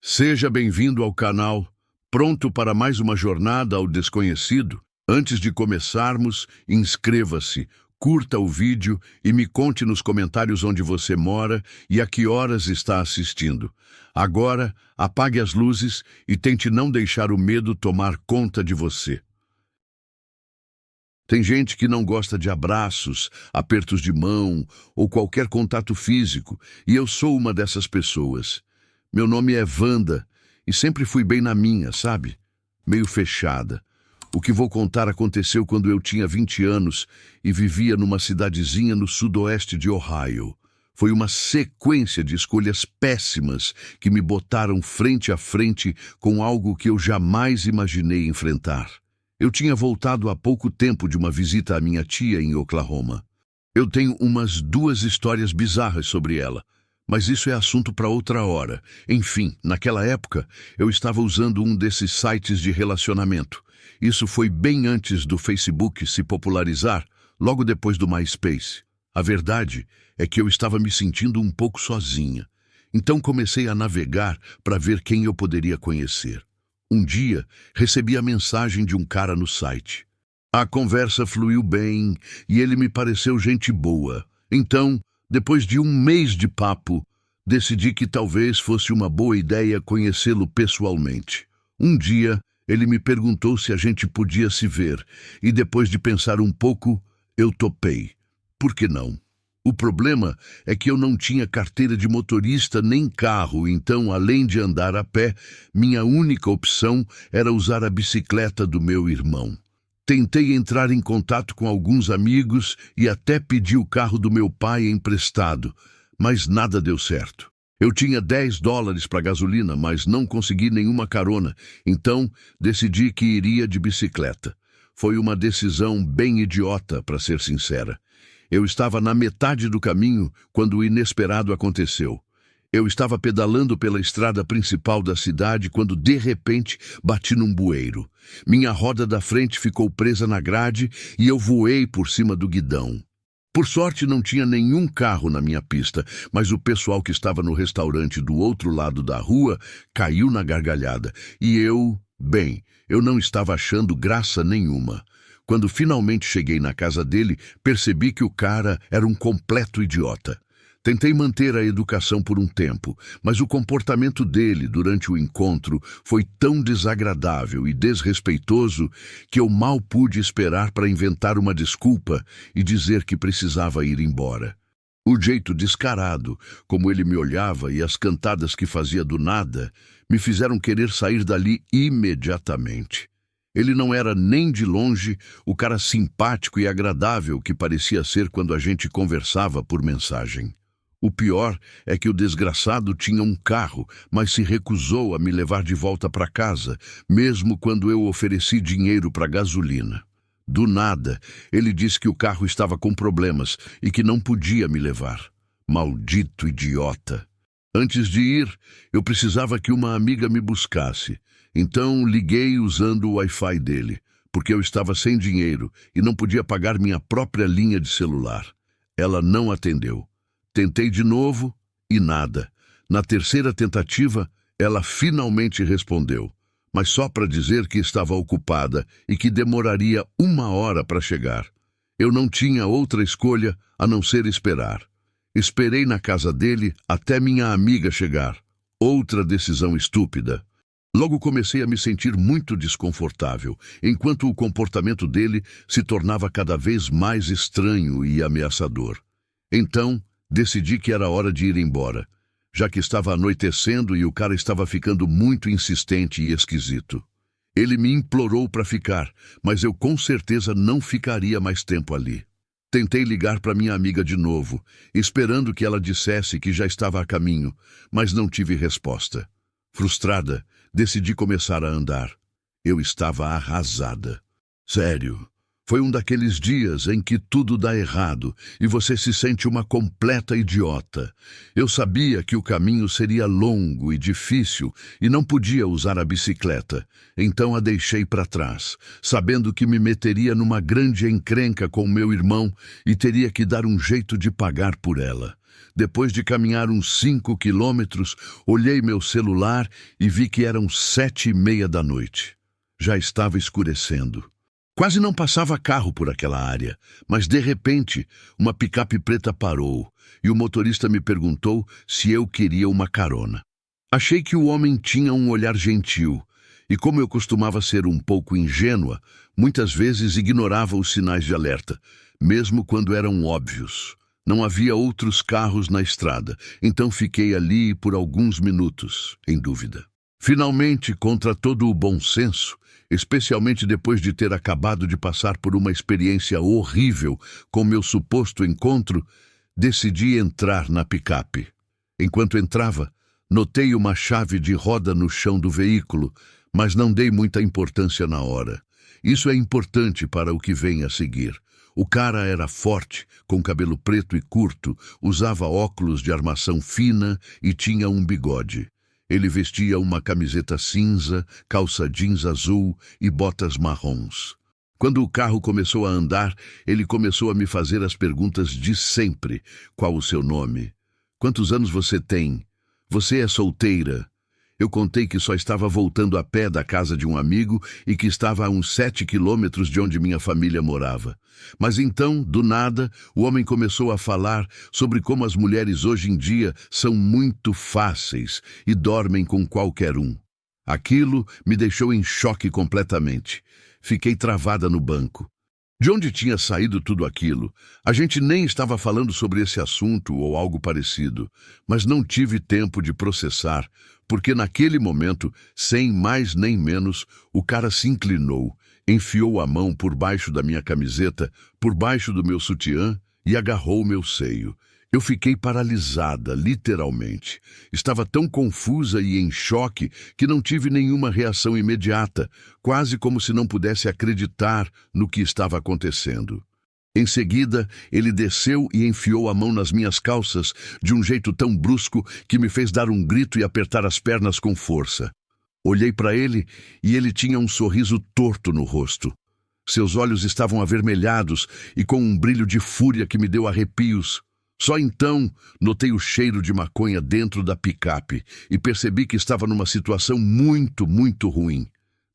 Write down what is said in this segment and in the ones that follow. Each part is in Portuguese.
Seja bem-vindo ao canal. Pronto para mais uma jornada ao desconhecido? Antes de começarmos, inscreva-se, curta o vídeo e me conte nos comentários onde você mora e a que horas está assistindo. Agora, apague as luzes e tente não deixar o medo tomar conta de você. Tem gente que não gosta de abraços, apertos de mão ou qualquer contato físico, e eu sou uma dessas pessoas. Meu nome é Wanda e sempre fui bem na minha, sabe? Meio fechada. O que vou contar aconteceu quando eu tinha 20 anos e vivia numa cidadezinha no sudoeste de Ohio. Foi uma sequência de escolhas péssimas que me botaram frente a frente com algo que eu jamais imaginei enfrentar. Eu tinha voltado há pouco tempo de uma visita à minha tia em Oklahoma. Eu tenho umas 2 histórias bizarras sobre ela, mas isso é assunto para outra hora. Enfim, naquela época, eu estava usando um desses sites de relacionamento. Isso foi bem antes do Facebook se popularizar, logo depois do MySpace. A verdade é que eu estava me sentindo um pouco sozinha. Então comecei a navegar para ver quem eu poderia conhecer. Um dia, recebi a mensagem de um cara no site. A conversa fluiu bem e ele me pareceu gente boa. Então, depois de um mês de papo, decidi que talvez fosse uma boa ideia conhecê-lo pessoalmente. Um dia, ele me perguntou se a gente podia se ver e depois de pensar um pouco, eu topei. Por que não? O problema é que eu não tinha carteira de motorista nem carro, então, além de andar a pé, minha única opção era usar a bicicleta do meu irmão. Tentei entrar em contato com alguns amigos e até pedi o carro do meu pai emprestado, mas nada deu certo. Eu tinha $10 para gasolina, mas não consegui nenhuma carona, então decidi que iria de bicicleta. Foi uma decisão bem idiota, para ser sincera. Eu estava na metade do caminho quando o inesperado aconteceu. Eu estava pedalando pela estrada principal da cidade quando, de repente, bati num bueiro. Minha roda da frente ficou presa na grade e eu voei por cima do guidão. Por sorte, não tinha nenhum carro na minha pista, mas o pessoal que estava no restaurante do outro lado da rua caiu na gargalhada. E eu não estava achando graça nenhuma. Quando finalmente cheguei na casa dele, percebi que o cara era um completo idiota. Tentei manter a educação por um tempo, mas o comportamento dele durante o encontro foi tão desagradável e desrespeitoso que eu mal pude esperar para inventar uma desculpa e dizer que precisava ir embora. O jeito descarado, como ele me olhava e as cantadas que fazia do nada, me fizeram querer sair dali imediatamente. Ele não era nem de longe o cara simpático e agradável que parecia ser quando a gente conversava por mensagem. O pior é que o desgraçado tinha um carro, mas se recusou a me levar de volta para casa, mesmo quando eu ofereci dinheiro para gasolina. Do nada, ele disse que o carro estava com problemas e que não podia me levar. Maldito idiota! Antes de ir, eu precisava que uma amiga me buscasse. Então liguei usando o Wi-Fi dele, porque eu estava sem dinheiro e não podia pagar minha própria linha de celular. Ela não atendeu. Tentei de novo e nada. Na terceira tentativa, ela finalmente respondeu, mas só para dizer que estava ocupada e que demoraria 1 hora para chegar. Eu não tinha outra escolha a não ser esperar. Esperei na casa dele até minha amiga chegar. Outra decisão estúpida. Logo comecei a me sentir muito desconfortável, enquanto o comportamento dele se tornava cada vez mais estranho e ameaçador. Então, decidi que era hora de ir embora, já que estava anoitecendo e o cara estava ficando muito insistente e esquisito. Ele me implorou para ficar, mas eu com certeza não ficaria mais tempo ali. Tentei ligar para minha amiga de novo, esperando que ela dissesse que já estava a caminho, mas não tive resposta. Frustrada, decidi começar a andar. Eu estava arrasada. Sério, foi um daqueles dias em que tudo dá errado e você se sente uma completa idiota. Eu sabia que o caminho seria longo e difícil e não podia usar a bicicleta, então a deixei para trás, sabendo que me meteria numa grande encrenca com meu irmão e teria que dar um jeito de pagar por ela. Depois de caminhar uns 5 quilômetros, olhei meu celular e vi que eram 7:30 da noite. Já estava escurecendo. Quase não passava carro por aquela área, mas de repente uma picape preta parou e o motorista me perguntou se eu queria uma carona. Achei que o homem tinha um olhar gentil e, como eu costumava ser um pouco ingênua, muitas vezes ignorava os sinais de alerta, mesmo quando eram óbvios. Não havia outros carros na estrada, então fiquei ali por alguns minutos, em dúvida. Finalmente, contra todo o bom senso, especialmente depois de ter acabado de passar por uma experiência horrível com meu suposto encontro, decidi entrar na picape. Enquanto entrava, notei uma chave de roda no chão do veículo, mas não dei muita importância na hora. Isso é importante para o que vem a seguir. O cara era forte, com cabelo preto e curto, usava óculos de armação fina e tinha um bigode. Ele vestia uma camiseta cinza, calça jeans azul e botas marrons. Quando o carro começou a andar, ele começou a me fazer as perguntas de sempre. Qual o seu nome? Quantos anos você tem? Você é solteira? Eu contei que só estava voltando a pé da casa de um amigo e que estava a uns 7 quilômetros de onde minha família morava. Mas então, do nada, o homem começou a falar sobre como as mulheres hoje em dia são muito fáceis e dormem com qualquer um. Aquilo me deixou em choque completamente. Fiquei travada no banco. De onde tinha saído tudo aquilo? A gente nem estava falando sobre esse assunto ou algo parecido, mas não tive tempo de processar, porque naquele momento, sem mais nem menos, o cara se inclinou, enfiou a mão por baixo da minha camiseta, por baixo do meu sutiã e agarrou meu seio. Eu fiquei paralisada, literalmente. Estava tão confusa e em choque que não tive nenhuma reação imediata, quase como se não pudesse acreditar no que estava acontecendo. Em seguida, ele desceu e enfiou a mão nas minhas calças de um jeito tão brusco que me fez dar um grito e apertar as pernas com força. Olhei para ele e ele tinha um sorriso torto no rosto. Seus olhos estavam avermelhados e com um brilho de fúria que me deu arrepios. Só então notei o cheiro de maconha dentro da picape e percebi que estava numa situação muito, muito ruim.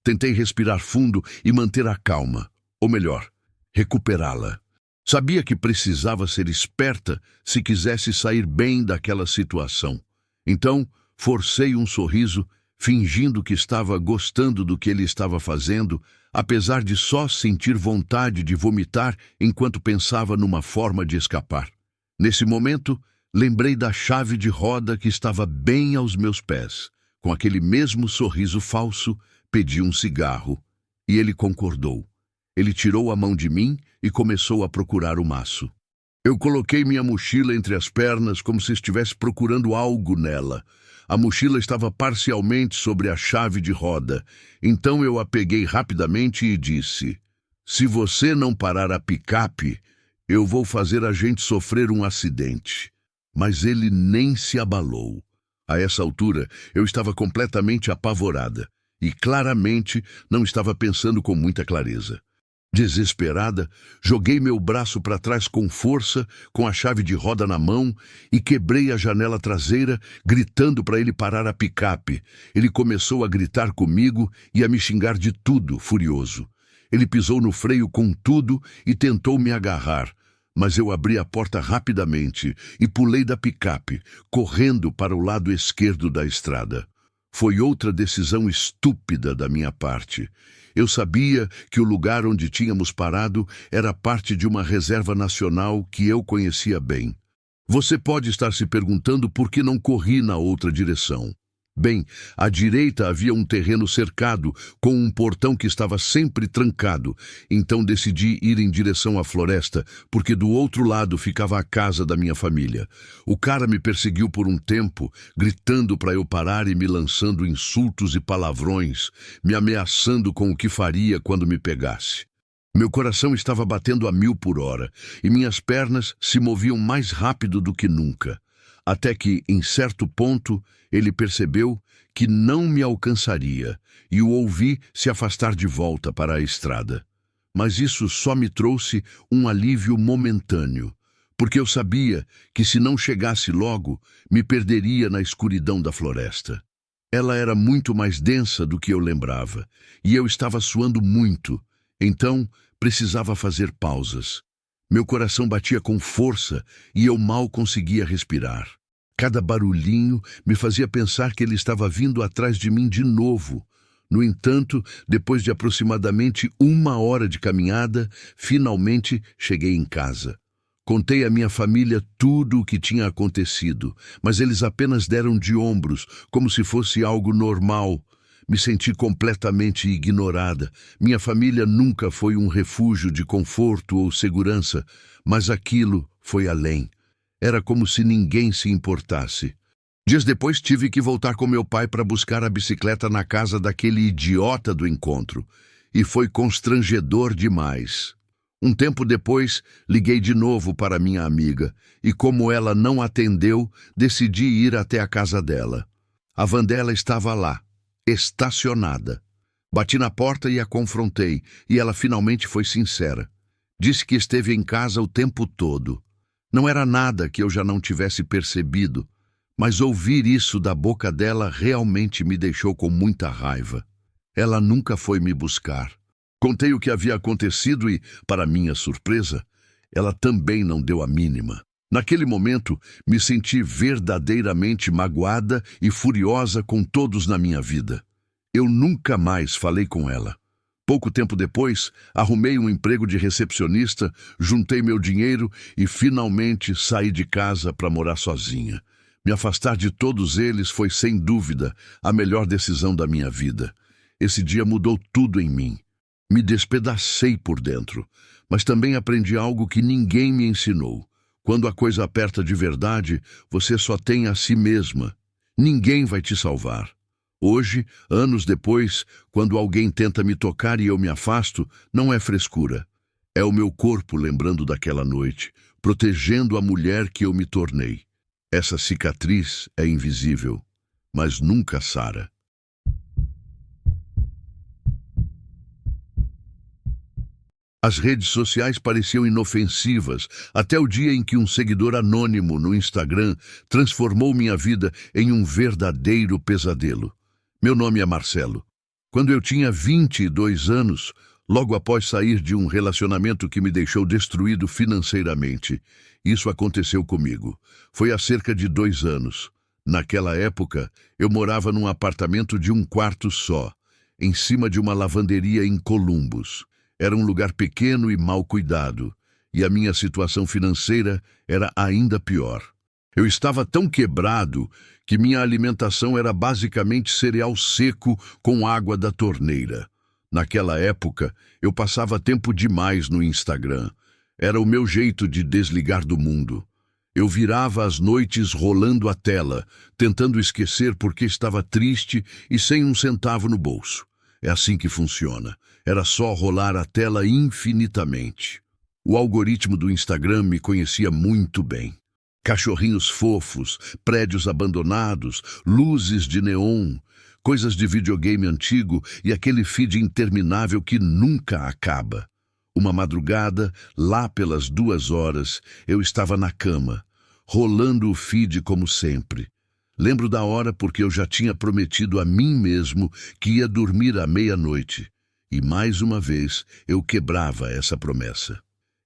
Tentei respirar fundo e manter a calma, ou melhor, recuperá-la. Sabia que precisava ser esperta se quisesse sair bem daquela situação. Então, forcei um sorriso, fingindo que estava gostando do que ele estava fazendo, apesar de só sentir vontade de vomitar enquanto pensava numa forma de escapar. Nesse momento, lembrei da chave de roda que estava bem aos meus pés. Com aquele mesmo sorriso falso, pedi um cigarro, e ele concordou. Ele tirou a mão de mim e começou a procurar o maço. Eu coloquei minha mochila entre as pernas como se estivesse procurando algo nela. A mochila estava parcialmente sobre a chave de roda, então eu a peguei rapidamente e disse: "Se você não parar a picape, eu vou fazer a gente sofrer um acidente." Mas ele nem se abalou. A essa altura, eu estava completamente apavorada e claramente não estava pensando com muita clareza. Desesperada, joguei meu braço para trás com força, com a chave de roda na mão, e quebrei a janela traseira, gritando para ele parar a picape. Ele começou a gritar comigo e a me xingar de tudo, furioso. Ele pisou no freio com tudo e tentou me agarrar, mas eu abri a porta rapidamente e pulei da picape, correndo para o lado esquerdo da estrada. Foi outra decisão estúpida da minha parte. Eu sabia que o lugar onde tínhamos parado era parte de uma reserva nacional que eu conhecia bem. Você pode estar se perguntando por que não corri na outra direção. Bem, à direita havia um terreno cercado, com um portão que estava sempre trancado, então decidi ir em direção à floresta, porque do outro lado ficava a casa da minha família. O cara me perseguiu por um tempo, gritando para eu parar e me lançando insultos e palavrões, me ameaçando com o que faria quando me pegasse. Meu coração estava batendo a 1000 por hora, e minhas pernas se moviam mais rápido do que nunca. Até que, em certo ponto, ele percebeu que não me alcançaria e o ouvi se afastar de volta para a estrada. Mas isso só me trouxe um alívio momentâneo, porque eu sabia que se não chegasse logo, me perderia na escuridão da floresta. Ela era muito mais densa do que eu lembrava, e eu estava suando muito, então precisava fazer pausas. Meu coração batia com força e eu mal conseguia respirar. Cada barulhinho me fazia pensar que ele estava vindo atrás de mim de novo. No entanto, depois de aproximadamente 1 hora de caminhada, finalmente cheguei em casa. Contei à minha família tudo o que tinha acontecido, mas eles apenas deram de ombros, como se fosse algo normal. Me senti completamente ignorada. Minha família nunca foi um refúgio de conforto ou segurança, mas aquilo foi além. Era como se ninguém se importasse. Dias depois tive que voltar com meu pai para buscar a bicicleta na casa daquele idiota do encontro, e foi constrangedor demais. Um tempo depois, liguei de novo para minha amiga, e como ela não atendeu, decidi ir até a casa dela. A van dela estava lá, estacionada. Bati na porta e a confrontei, e ela finalmente foi sincera. Disse que esteve em casa o tempo todo. Não era nada que eu já não tivesse percebido, mas ouvir isso da boca dela realmente me deixou com muita raiva. Ela nunca foi me buscar. Contei o que havia acontecido e, para minha surpresa, ela também não deu a mínima. Naquele momento, me senti verdadeiramente magoada e furiosa com todos na minha vida. Eu nunca mais falei com ela. Pouco tempo depois, arrumei um emprego de recepcionista, juntei meu dinheiro e finalmente saí de casa para morar sozinha. Me afastar de todos eles foi, sem dúvida, a melhor decisão da minha vida. Esse dia mudou tudo em mim. Me despedacei por dentro, mas também aprendi algo que ninguém me ensinou. Quando a coisa aperta de verdade, você só tem a si mesma. Ninguém vai te salvar. Hoje, anos depois, quando alguém tenta me tocar e eu me afasto, não é frescura. É o meu corpo lembrando daquela noite, protegendo a mulher que eu me tornei. Essa cicatriz é invisível, mas nunca sara. As redes sociais pareciam inofensivas, até o dia em que um seguidor anônimo no Instagram transformou minha vida em um verdadeiro pesadelo. Meu nome é Marcelo. Quando eu tinha 22 anos, logo após sair de um relacionamento que me deixou destruído financeiramente, isso aconteceu comigo. Foi há cerca de 2 anos. Naquela época, eu morava num apartamento de 1 quarto só, em cima de uma lavanderia em Columbus. Era um lugar pequeno e mal cuidado, e a minha situação financeira era ainda pior. Eu estava tão quebrado que minha alimentação era basicamente cereal seco com água da torneira. Naquela época, eu passava tempo demais no Instagram. Era o meu jeito de desligar do mundo. Eu virava as noites rolando a tela, tentando esquecer porque estava triste e sem um centavo no bolso. É assim que funciona. Era só rolar a tela infinitamente. O algoritmo do Instagram me conhecia muito bem. Cachorrinhos fofos, prédios abandonados, luzes de neon, coisas de videogame antigo e aquele feed interminável que nunca acaba. Uma madrugada, lá pelas 2 horas, eu estava na cama, rolando o feed como sempre. Lembro da hora porque eu já tinha prometido a mim mesmo que ia dormir à meia-noite. E mais uma vez eu quebrava essa promessa.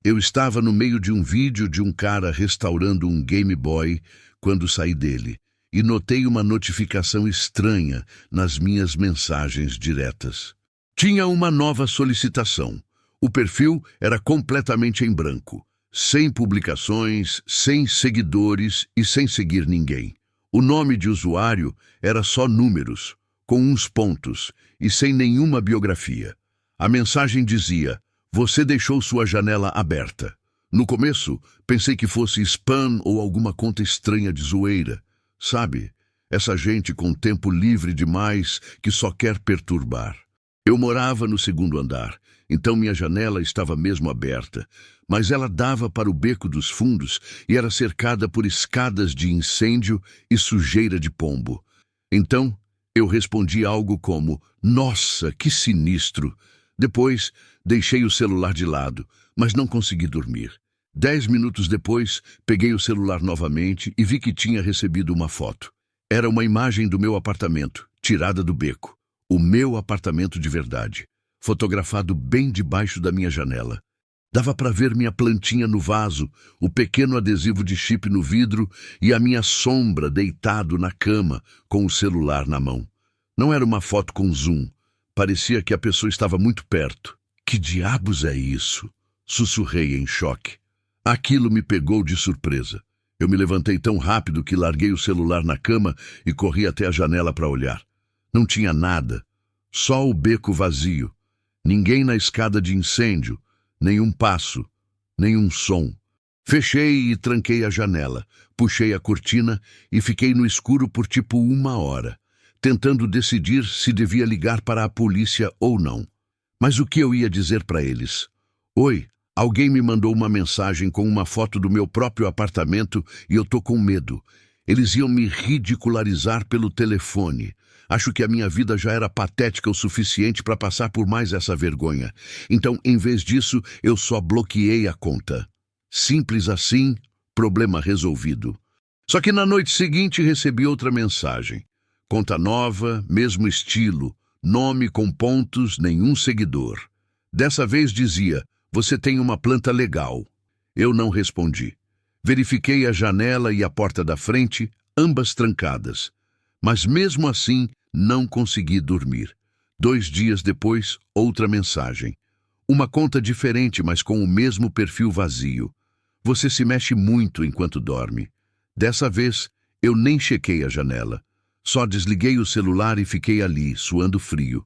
Eu estava no meio de um vídeo de um cara restaurando um Game Boy quando saí dele e notei uma notificação estranha nas minhas mensagens diretas. Tinha uma nova solicitação. O perfil era completamente em branco, sem publicações, sem seguidores e sem seguir ninguém. O nome de usuário era só números, com uns pontos e sem nenhuma biografia. A mensagem dizia: "Você deixou sua janela aberta." No começo, pensei que fosse spam ou alguma conta estranha de zoeira. Sabe, essa gente com tempo livre demais que só quer perturbar. Eu morava no 2º andar, então minha janela estava mesmo aberta, mas ela dava para o beco dos fundos e era cercada por escadas de incêndio e sujeira de pombo. Então, eu respondi algo como: "Nossa, que sinistro!" Depois, deixei o celular de lado, mas não consegui dormir. 10 minutos depois, peguei o celular novamente e vi que tinha recebido uma foto. Era uma imagem do meu apartamento, tirada do beco. O meu apartamento de verdade, fotografado bem debaixo da minha janela. Dava para ver minha plantinha no vaso, o pequeno adesivo de chip no vidro e a minha sombra deitado na cama, com o celular na mão. Não era uma foto com zoom. Parecia que a pessoa estava muito perto. Que diabos é isso? Sussurrei em choque. Aquilo me pegou de surpresa. Eu me levantei tão rápido que larguei o celular na cama e corri até a janela para olhar. Não tinha nada. Só o beco vazio. Ninguém na escada de incêndio. Nenhum passo, nenhum som. Fechei e tranquei a janela, puxei a cortina e fiquei no escuro por tipo 1 hora, tentando decidir se devia ligar para a polícia ou não. Mas o que eu ia dizer para eles? Oi, alguém me mandou uma mensagem com uma foto do meu próprio apartamento e eu tô com medo. Eles iam me ridicularizar pelo telefone. Acho que a minha vida já era patética o suficiente para passar por mais essa vergonha. Então, em vez disso, eu só bloqueei a conta. Simples assim, problema resolvido. Só que na noite seguinte recebi outra mensagem. Conta nova, mesmo estilo, nome com pontos, nenhum seguidor. Dessa vez dizia, você tem uma planta legal. Eu não respondi. Verifiquei a janela e a porta da frente, ambas trancadas. Mas mesmo assim, não consegui dormir. 2 dias depois, outra mensagem. Uma conta diferente, mas com o mesmo perfil vazio. Você se mexe muito enquanto dorme. Dessa vez, eu nem chequei a janela. Só desliguei o celular e fiquei ali, suando frio.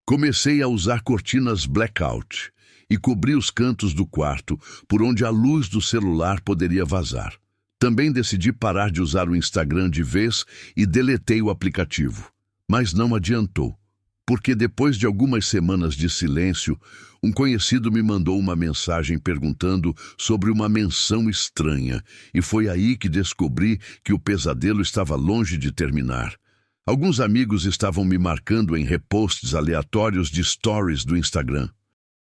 Comecei a usar cortinas blackout e cobri os cantos do quarto, por onde a luz do celular poderia vazar. Também decidi parar de usar o Instagram de vez e deletei o aplicativo. Mas não adiantou, porque depois de algumas semanas de silêncio, um conhecido me mandou uma mensagem perguntando sobre uma menção estranha, e foi aí que descobri que o pesadelo estava longe de terminar. Alguns amigos estavam me marcando em reposts aleatórios de stories do Instagram.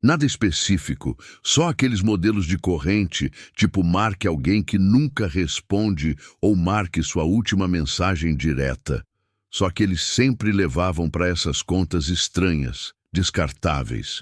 Nada específico, só aqueles modelos de corrente, tipo marque alguém que nunca responde ou marque sua última mensagem direta. Só que eles sempre levavam para essas contas estranhas, descartáveis.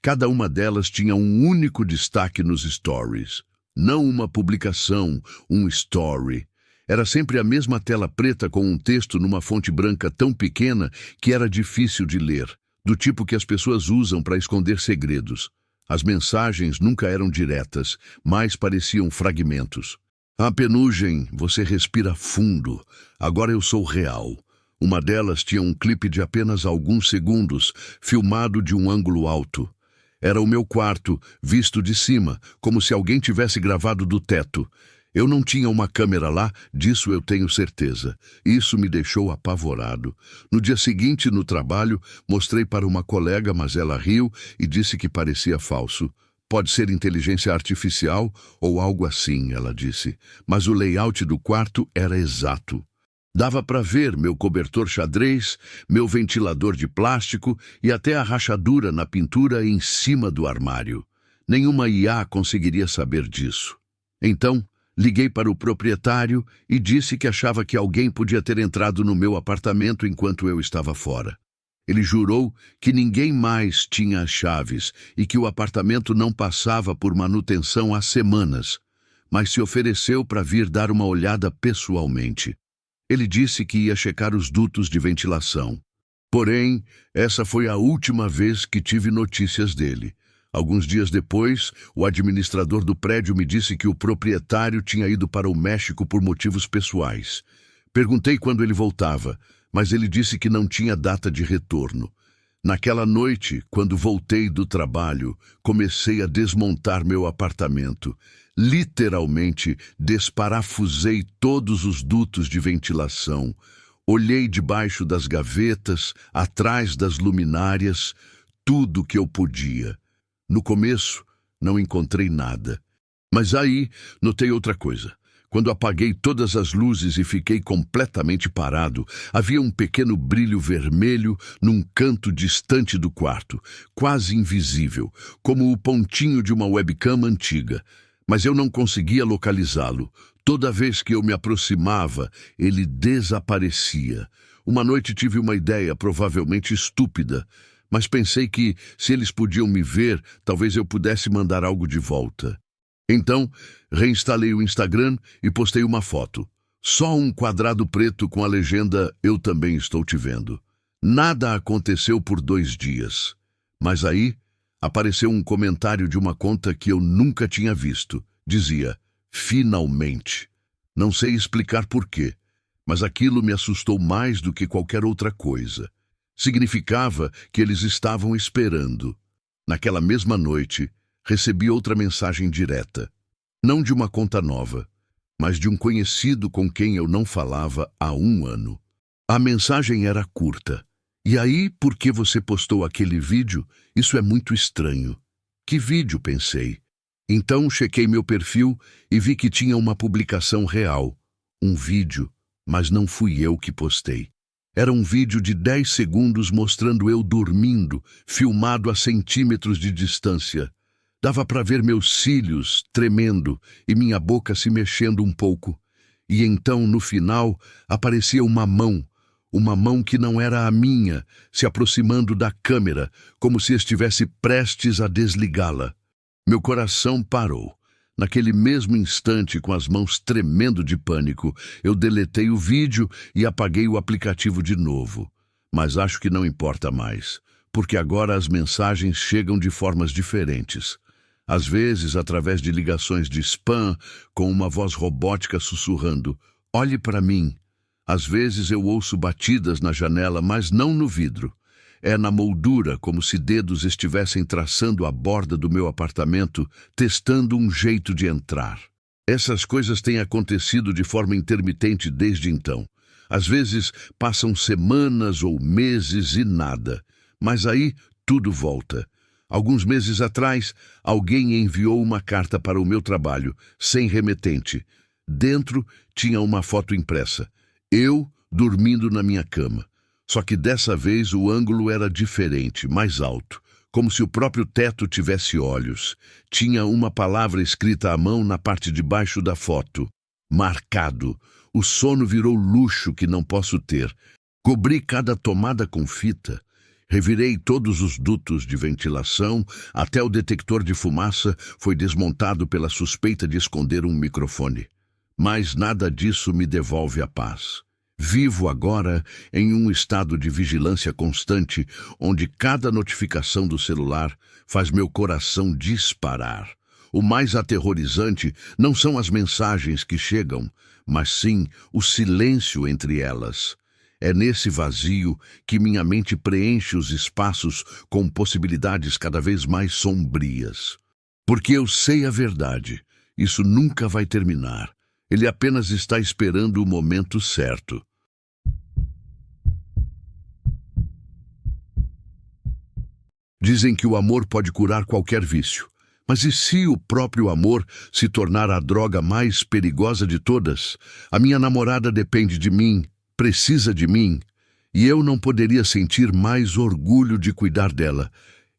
Cada uma delas tinha um único destaque nos stories. Não uma publicação, um story. Era sempre a mesma tela preta com um texto numa fonte branca tão pequena que era difícil de ler. Do tipo que as pessoas usam para esconder segredos. As mensagens nunca eram diretas, mas pareciam fragmentos. A penugem, você respira fundo. Agora eu sou real. Uma delas tinha um clipe de apenas alguns segundos, filmado de um ângulo alto. Era o meu quarto, visto de cima, como se alguém tivesse gravado do teto. Eu não tinha uma câmera lá, disso eu tenho certeza. Isso me deixou apavorado. No dia seguinte, no trabalho, mostrei para uma colega, mas ela riu e disse que parecia falso. Pode ser inteligência artificial ou algo assim, ela disse. Mas o layout do quarto era exato. Dava para ver meu cobertor xadrez, meu ventilador de plástico e até a rachadura na pintura em cima do armário. Nenhuma IA conseguiria saber disso. Então, liguei para o proprietário e disse que achava que alguém podia ter entrado no meu apartamento enquanto eu estava fora. Ele jurou que ninguém mais tinha as chaves e que o apartamento não passava por manutenção há semanas, mas se ofereceu para vir dar uma olhada pessoalmente. Ele disse que ia checar os dutos de ventilação. Porém, essa foi a última vez que tive notícias dele. Alguns dias depois, o administrador do prédio me disse que o proprietário tinha ido para o México por motivos pessoais. Perguntei quando ele voltava, mas ele disse que não tinha data de retorno. Naquela noite, quando voltei do trabalho, comecei a desmontar meu apartamento. Literalmente, desparafusei todos os dutos de ventilação. Olhei debaixo das gavetas, atrás das luminárias, tudo que eu podia. No começo, não encontrei nada. Mas aí, notei outra coisa. Quando apaguei todas as luzes e fiquei completamente parado, havia um pequeno brilho vermelho num canto distante do quarto, quase invisível, como o pontinho de uma webcam antiga. mas eu não conseguia localizá-lo. Toda vez que eu me aproximava, ele desaparecia. Uma noite tive uma ideia, provavelmente estúpida, mas pensei que, se eles podiam me ver, talvez eu pudesse mandar algo de volta. Então, reinstalei o Instagram e postei uma foto. Só um quadrado preto com a legenda "Eu também estou te vendo". Nada aconteceu por 2 dias. Mas aí, apareceu um comentário de uma conta que eu nunca tinha visto. Dizia: "Finalmente". Não sei explicar por quê, mas aquilo me assustou mais do que qualquer outra coisa. Significava que eles estavam esperando. Naquela mesma noite, recebi outra mensagem direta. Não de uma conta nova, mas de um conhecido com quem eu não falava há 1 ano. A mensagem era curta. "E aí, por que você postou aquele vídeo? Isso é muito estranho". "Que vídeo?", pensei. Então chequei meu perfil e vi que tinha uma publicação real. Um vídeo, mas não fui eu que postei. Era um vídeo de 10 segundos mostrando eu dormindo, filmado a centímetros de distância. Dava para ver meus cílios tremendo e minha boca se mexendo um pouco. E então, no final, aparecia uma mão que não era a minha, se aproximando da câmera, como se estivesse prestes a desligá-la. Meu coração parou. Naquele mesmo instante, com as mãos tremendo de pânico, eu deletei o vídeo e apaguei o aplicativo de novo. Mas acho que não importa mais, porque agora as mensagens chegam de formas diferentes. Às vezes, através de ligações de spam, com uma voz robótica sussurrando: "Olhe para mim". Às vezes eu ouço batidas na janela, mas não no vidro. É na moldura, como se dedos estivessem traçando a borda do meu apartamento, testando um jeito de entrar. Essas coisas têm acontecido de forma intermitente desde então. Às vezes passam semanas ou meses e nada, mas aí tudo volta. Alguns meses atrás, alguém enviou uma carta para o meu trabalho, sem remetente. Dentro tinha uma foto impressa. Eu dormindo na minha cama. Só que dessa vez o ângulo era diferente, mais alto, como se o próprio teto tivesse olhos. Tinha uma palavra escrita à mão na parte de baixo da foto. Marcado. O sono virou luxo que não posso ter. Cobri cada tomada com fita. Revirei todos os dutos de ventilação, até o detector de fumaça foi desmontado pela suspeita de esconder um microfone. Mas nada disso me devolve a paz. Vivo agora em um estado de vigilância constante, onde cada notificação do celular faz meu coração disparar. O mais aterrorizante não são as mensagens que chegam, mas sim o silêncio entre elas. É nesse vazio que minha mente preenche os espaços com possibilidades cada vez mais sombrias. Porque eu sei a verdade, isso nunca vai terminar. Ele apenas está esperando o momento certo. Dizem que o amor pode curar qualquer vício. Mas e se o próprio amor se tornar a droga mais perigosa de todas? A minha namorada depende de mim, precisa de mim, e eu não poderia sentir mais orgulho de cuidar dela.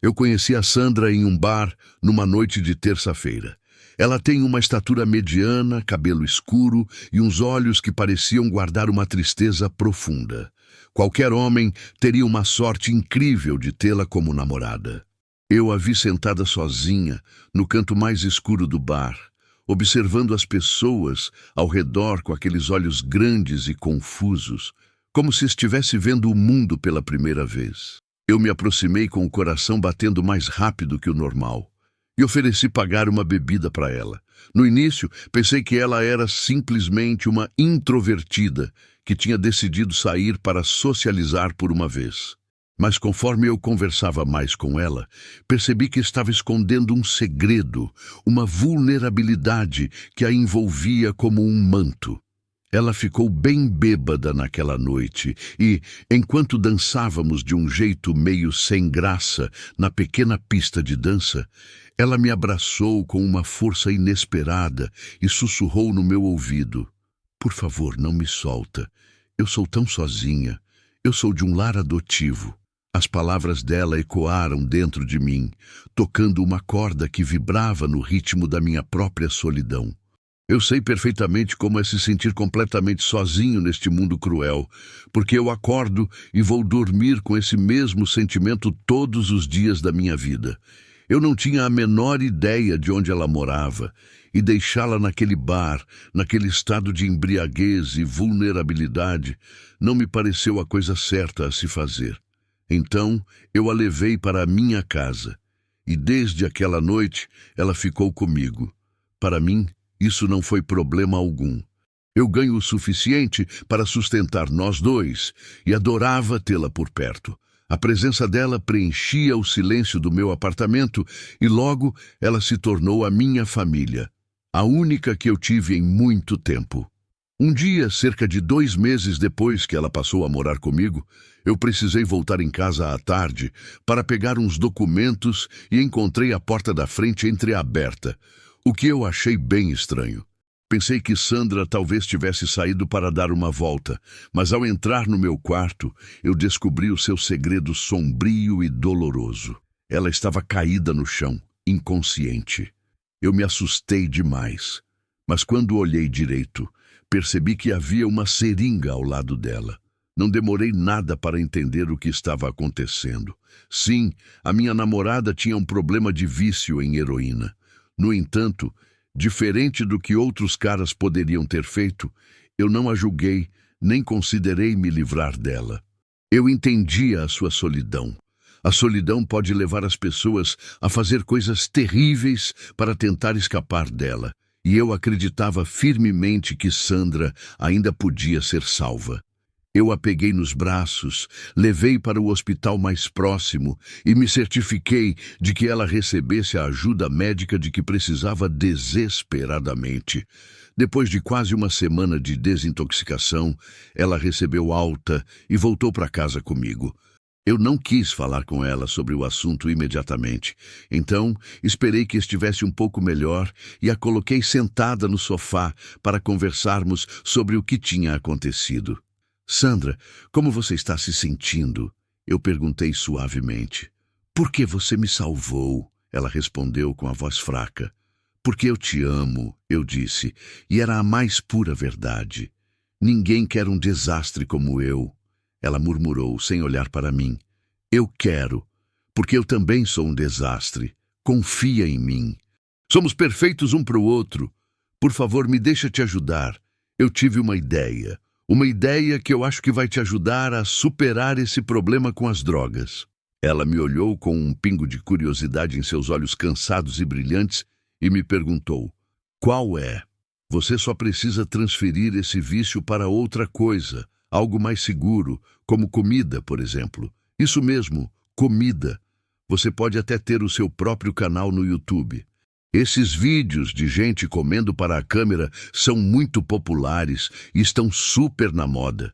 Eu conheci a Sandra em um bar numa noite de terça-feira. Ela tem uma estatura mediana, cabelo escuro e uns olhos que pareciam guardar uma tristeza profunda. Qualquer homem teria uma sorte incrível de tê-la como namorada. Eu a vi sentada sozinha, no canto mais escuro do bar, observando as pessoas ao redor com aqueles olhos grandes e confusos, como se estivesse vendo o mundo pela primeira vez. Eu me aproximei com o coração batendo mais rápido que o normal. E ofereci pagar uma bebida para ela. No início, pensei que ela era simplesmente uma introvertida que tinha decidido sair para socializar por uma vez. Mas conforme eu conversava mais com ela, percebi que estava escondendo um segredo, uma vulnerabilidade que a envolvia como um manto. Ela ficou bem bêbada naquela noite e, enquanto dançávamos de um jeito meio sem graça na pequena pista de dança, ela me abraçou com uma força inesperada e sussurrou no meu ouvido: "Por favor, não me solta. Eu sou tão sozinha. Eu sou de um lar adotivo". As palavras dela ecoaram dentro de mim, tocando uma corda que vibrava no ritmo da minha própria solidão. Eu sei perfeitamente como é se sentir completamente sozinho neste mundo cruel, porque eu acordo e vou dormir com esse mesmo sentimento todos os dias da minha vida. Eu não tinha a menor ideia de onde ela morava, e deixá-la naquele bar, naquele estado de embriaguez e vulnerabilidade, não me pareceu a coisa certa a se fazer. Então, eu a levei para a minha casa, e desde aquela noite ela ficou comigo. Para mim, isso não foi problema algum. Eu ganho o suficiente para sustentar nós dois e adorava tê-la por perto. A presença dela preenchia o silêncio do meu apartamento e logo ela se tornou a minha família, a única que eu tive em muito tempo. Um dia, cerca de 2 meses depois que ela passou a morar comigo, eu precisei voltar em casa à tarde para pegar uns documentos e encontrei a porta da frente entreaberta, o que eu achei bem estranho. Pensei que Sandra talvez tivesse saído para dar uma volta, mas ao entrar no meu quarto, eu descobri o seu segredo sombrio e doloroso. Ela estava caída no chão, inconsciente. Eu me assustei demais, mas quando olhei direito, percebi que havia uma seringa ao lado dela. Não demorei nada para entender o que estava acontecendo. Sim, a minha namorada tinha um problema de vício em heroína. No entanto, diferente do que outros caras poderiam ter feito, eu não a julguei, nem considerei me livrar dela. Eu entendia a sua solidão. A solidão pode levar as pessoas a fazer coisas terríveis para tentar escapar dela, e eu acreditava firmemente que Sandra ainda podia ser salva. Eu a peguei nos braços, levei para o hospital mais próximo e me certifiquei de que ela recebesse a ajuda médica de que precisava desesperadamente. Depois de quase uma semana de desintoxicação, ela recebeu alta e voltou para casa comigo. Eu não quis falar com ela sobre o assunto imediatamente. Então, esperei que estivesse um pouco melhor e a coloquei sentada no sofá para conversarmos sobre o que tinha acontecido. Sandra, como você está se sentindo? Eu perguntei suavemente. Por que você me salvou? Ela respondeu com a voz fraca. Porque eu te amo, eu disse, e era a mais pura verdade. Ninguém quer um desastre como eu. Ela murmurou, sem olhar para mim. Eu quero, porque eu também sou um desastre. Confia em mim. Somos perfeitos um para o outro. Por favor, me deixa te ajudar. Eu tive uma ideia. Uma ideia que eu acho que vai te ajudar a superar esse problema com as drogas. Ela me olhou com um pingo de curiosidade em seus olhos cansados e brilhantes e me perguntou, qual é? Você só precisa transferir esse vício para outra coisa, algo mais seguro, como comida, por exemplo. Isso mesmo, comida. Você pode até ter o seu próprio canal no YouTube. Esses vídeos de gente comendo para a câmera são muito populares e estão super na moda.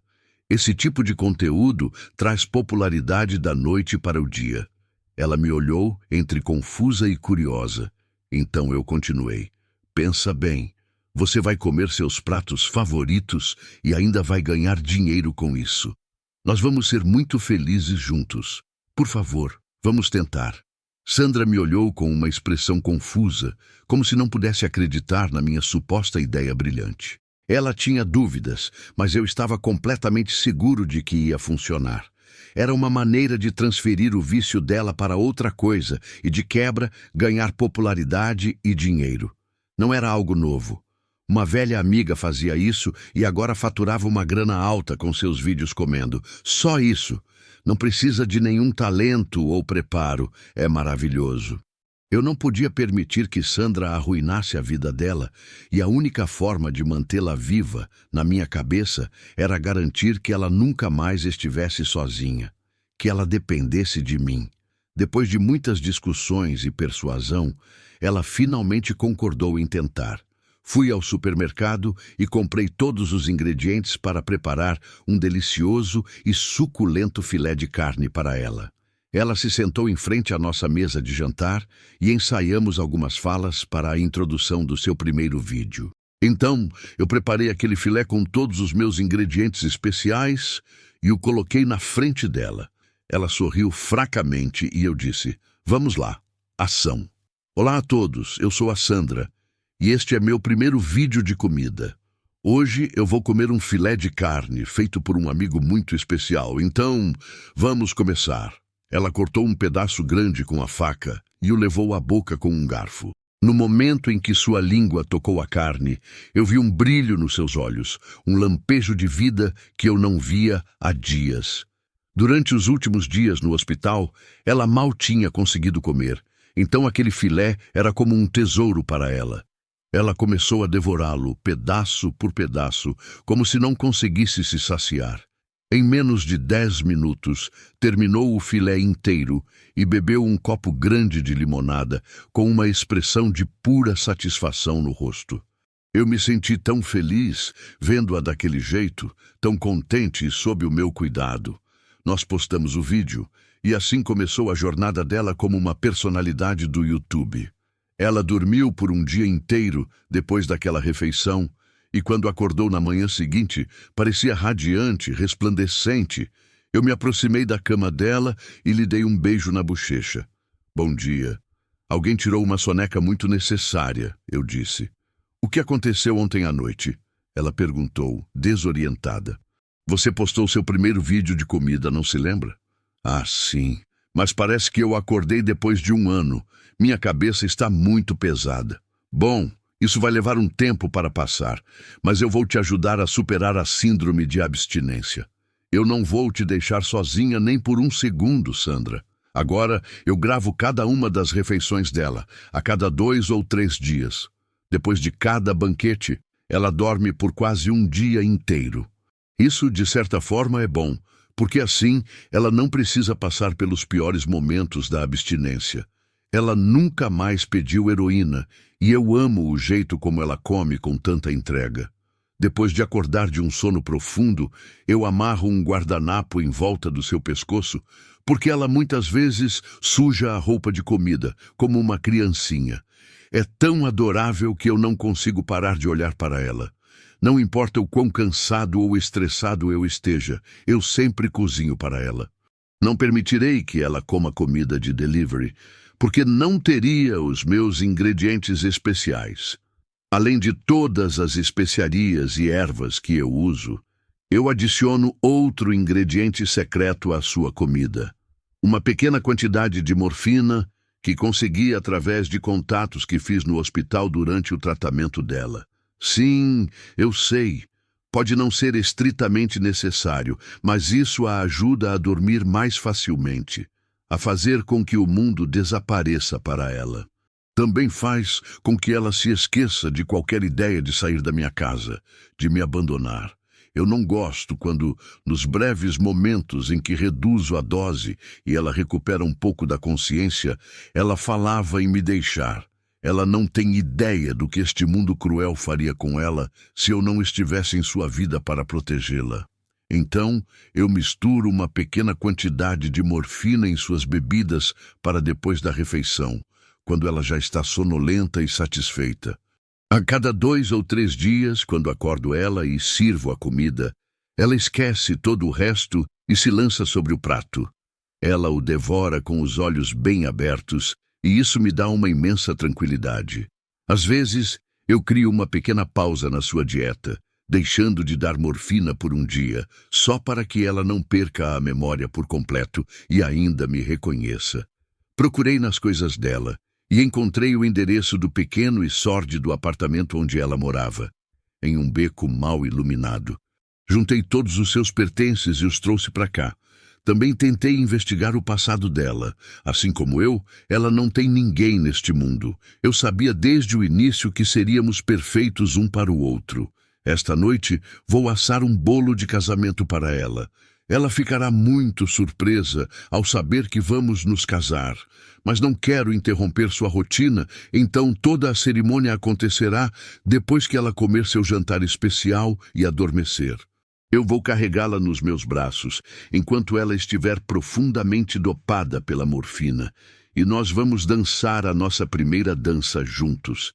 Esse tipo de conteúdo traz popularidade da noite para o dia. Ela me olhou entre confusa e curiosa. Então eu continuei. Pensa bem, você vai comer seus pratos favoritos e ainda vai ganhar dinheiro com isso. Nós vamos ser muito felizes juntos. Por favor, vamos tentar. Sandra me olhou com uma expressão confusa, como se não pudesse acreditar na minha suposta ideia brilhante. Ela tinha dúvidas, mas eu estava completamente seguro de que ia funcionar. Era uma maneira de transferir o vício dela para outra coisa e, de quebra, ganhar popularidade e dinheiro. Não era algo novo. Uma velha amiga fazia isso e agora faturava uma grana alta com seus vídeos comendo. Só isso. Não precisa de nenhum talento ou preparo. É maravilhoso. Eu não podia permitir que Sandra arruinasse a vida dela, e a única forma de mantê-la viva, na minha cabeça, era garantir que ela nunca mais estivesse sozinha, que ela dependesse de mim. Depois de muitas discussões e persuasão, ela finalmente concordou em tentar. Fui ao supermercado e comprei todos os ingredientes para preparar um delicioso e suculento filé de carne para ela. Ela se sentou em frente à nossa mesa de jantar e ensaiamos algumas falas para a introdução do seu primeiro vídeo. Então, eu preparei aquele filé com todos os meus ingredientes especiais e o coloquei na frente dela. Ela sorriu fracamente e eu disse: vamos lá, ação. Olá a todos, eu sou a Sandra e este é meu primeiro vídeo de comida. Hoje eu vou comer um filé de carne feito por um amigo muito especial, então vamos começar. Ela cortou um pedaço grande com a faca e o levou à boca com um garfo. No momento em que sua língua tocou a carne, eu vi um brilho nos seus olhos, um lampejo de vida que eu não via há dias. Durante os últimos dias no hospital, ela mal tinha conseguido comer, então aquele filé era como um tesouro para ela. Ela começou a devorá-lo, pedaço por pedaço, como se não conseguisse se saciar. Em menos de 10 minutos, terminou o filé inteiro e bebeu um copo grande de limonada, com uma expressão de pura satisfação no rosto. Eu me senti tão feliz, vendo-a daquele jeito, tão contente e sob o meu cuidado. Nós postamos o vídeo, e assim começou a jornada dela como uma personalidade do YouTube. Ela dormiu por um dia inteiro depois daquela refeição, e quando acordou na manhã seguinte, parecia radiante, resplandecente. Eu me aproximei da cama dela e lhe dei um beijo na bochecha. Bom dia. Alguém tirou uma soneca muito necessária, eu disse. O que aconteceu ontem à noite? Ela perguntou, desorientada. Você postou seu primeiro vídeo de comida, não se lembra? Ah, sim. Mas parece que eu acordei depois de um ano. Minha cabeça está muito pesada. Bom, isso vai levar um tempo para passar, mas eu vou te ajudar a superar a síndrome de abstinência. Eu não vou te deixar sozinha nem por um segundo, Sandra. Agora, eu gravo cada uma das refeições dela, a cada 2 ou 3 dias. Depois de cada banquete, ela dorme por quase um dia inteiro. Isso, de certa forma, é bom, porque assim ela não precisa passar pelos piores momentos da abstinência. Ela nunca mais pediu heroína, e eu amo o jeito como ela come com tanta entrega. Depois de acordar de um sono profundo, eu amarro um guardanapo em volta do seu pescoço, porque ela muitas vezes suja a roupa de comida, como uma criancinha. É tão adorável que eu não consigo parar de olhar para ela. Não importa o quão cansado ou estressado eu esteja, eu sempre cozinho para ela. Não permitirei que ela coma comida de delivery, porque não teria os meus ingredientes especiais. Além de todas as especiarias e ervas que eu uso, eu adiciono outro ingrediente secreto à sua comida. Uma pequena quantidade de morfina que consegui através de contatos que fiz no hospital durante o tratamento dela. Sim, eu sei. Pode não ser estritamente necessário, mas isso a ajuda a dormir mais facilmente, a fazer com que o mundo desapareça para ela. Também faz com que ela se esqueça de qualquer ideia de sair da minha casa, de me abandonar. Eu não gosto quando, nos breves momentos em que reduzo a dose e ela recupera um pouco da consciência, ela falava em me deixar. Ela não tem ideia do que este mundo cruel faria com ela se eu não estivesse em sua vida para protegê-la. Então, eu misturo uma pequena quantidade de morfina em suas bebidas para depois da refeição, quando ela já está sonolenta e satisfeita. A cada 2 ou 3 dias, quando acordo ela e sirvo a comida, ela esquece todo o resto e se lança sobre o prato. Ela o devora com os olhos bem abertos, e isso me dá uma imensa tranquilidade. Às vezes, eu crio uma pequena pausa na sua dieta, deixando de dar morfina por um dia, só para que ela não perca a memória por completo e ainda me reconheça. Procurei nas coisas dela e encontrei o endereço do pequeno e sórdido apartamento onde ela morava, em um beco mal iluminado. Juntei todos os seus pertences e os trouxe para cá. Também tentei investigar o passado dela. Assim como eu, ela não tem ninguém neste mundo. Eu sabia desde o início que seríamos perfeitos um para o outro. Esta noite, vou assar um bolo de casamento para ela. Ela ficará muito surpresa ao saber que vamos nos casar. Mas não quero interromper sua rotina, então toda a cerimônia acontecerá depois que ela comer seu jantar especial e adormecer. Eu vou carregá-la nos meus braços, enquanto ela estiver profundamente dopada pela morfina, e nós vamos dançar a nossa primeira dança juntos.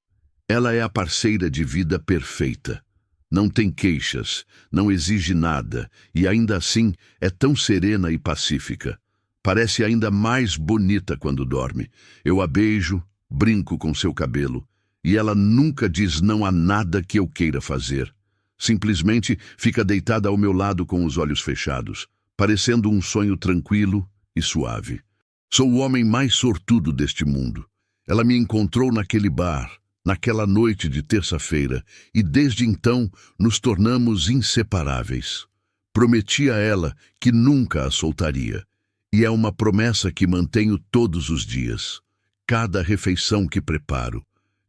Ela é a parceira de vida perfeita. Não tem queixas, não exige nada, e ainda assim é tão serena e pacífica. Parece ainda mais bonita quando dorme. Eu a beijo, brinco com seu cabelo, e ela nunca diz não a nada que eu queira fazer. Simplesmente fica deitada ao meu lado com os olhos fechados, parecendo um sonho tranquilo e suave. Sou o homem mais sortudo deste mundo. Ela me encontrou naquele bar, naquela noite de terça-feira, e desde então nos tornamos inseparáveis. Prometi a ela que nunca a soltaria, e é uma promessa que mantenho todos os dias. Cada refeição que preparo,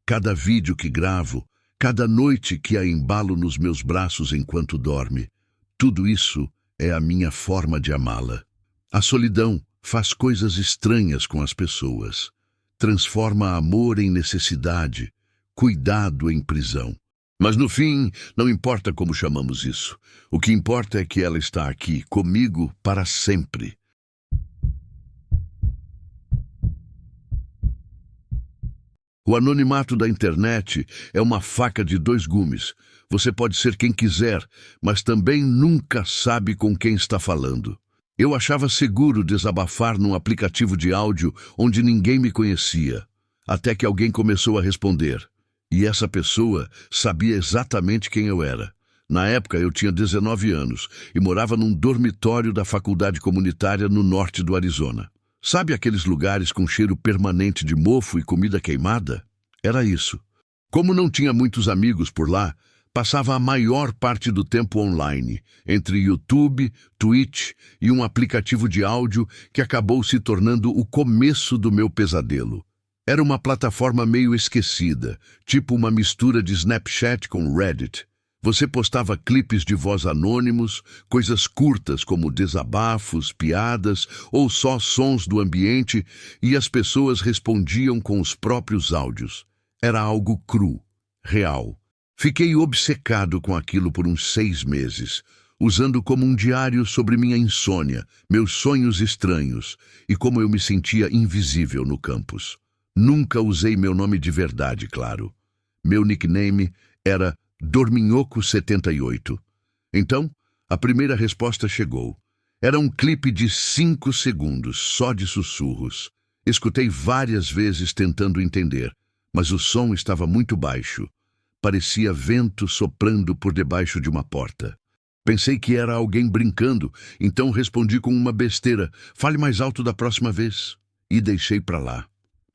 cada vídeo que gravo, cada noite que a embalo nos meus braços enquanto dorme, tudo isso é a minha forma de amá-la. A solidão faz coisas estranhas com as pessoas. Transforma amor em necessidade, cuidado em prisão. Mas no fim, não importa como chamamos isso. O que importa é que ela está aqui, comigo, para sempre. O anonimato da internet é uma faca de dois gumes. Você pode ser quem quiser, mas também nunca sabe com quem está falando. Eu achava seguro desabafar num aplicativo de áudio onde ninguém me conhecia, até que alguém começou a responder. E essa pessoa sabia exatamente quem eu era. Na época eu tinha 19 anos e morava num dormitório da faculdade comunitária no norte do Arizona. Sabe aqueles lugares com cheiro permanente de mofo e comida queimada? Era isso. Como não tinha muitos amigos por lá, passava a maior parte do tempo online, entre YouTube, Twitch e um aplicativo de áudio que acabou se tornando o começo do meu pesadelo. Era uma plataforma meio esquecida, tipo uma mistura de Snapchat com Reddit. Você postava clipes de voz anônimos, coisas curtas como desabafos, piadas ou só sons do ambiente, e as pessoas respondiam com os próprios áudios. Era algo cru, real. Fiquei obcecado com aquilo por uns 6 meses, usando como um diário sobre minha insônia, meus sonhos estranhos e como eu me sentia invisível no campus. Nunca usei meu nome de verdade, claro. Meu nickname era Dorminhoco78. Então, a primeira resposta chegou. Era um clipe de 5 segundos, só de sussurros. Escutei várias vezes tentando entender, mas o som estava muito baixo. Parecia vento soprando por debaixo de uma porta. Pensei que era alguém brincando, então respondi com uma besteira: "Fale mais alto da próxima vez." E deixei para lá.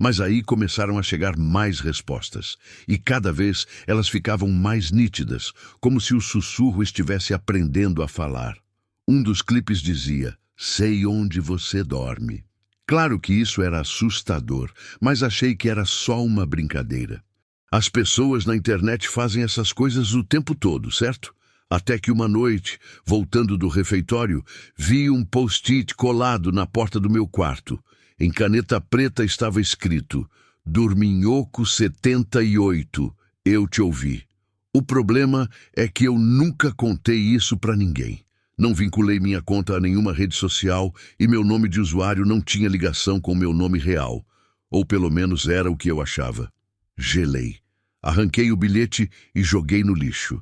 Mas aí começaram a chegar mais respostas, e cada vez elas ficavam mais nítidas, como se o sussurro estivesse aprendendo a falar. Um dos clipes dizia: "Sei onde você dorme." Claro que isso era assustador, mas achei que era só uma brincadeira. As pessoas na internet fazem essas coisas o tempo todo, certo? Até que uma noite, voltando do refeitório, vi um post-it colado na porta do meu quarto. Em caneta preta estava escrito: "Dorminhoco78, eu te ouvi." O problema é que eu nunca contei isso para ninguém. Não vinculei minha conta a nenhuma rede social e meu nome de usuário não tinha ligação com meu nome real. Ou pelo menos era o que eu achava. Gelei. Arranquei o bilhete e joguei no lixo.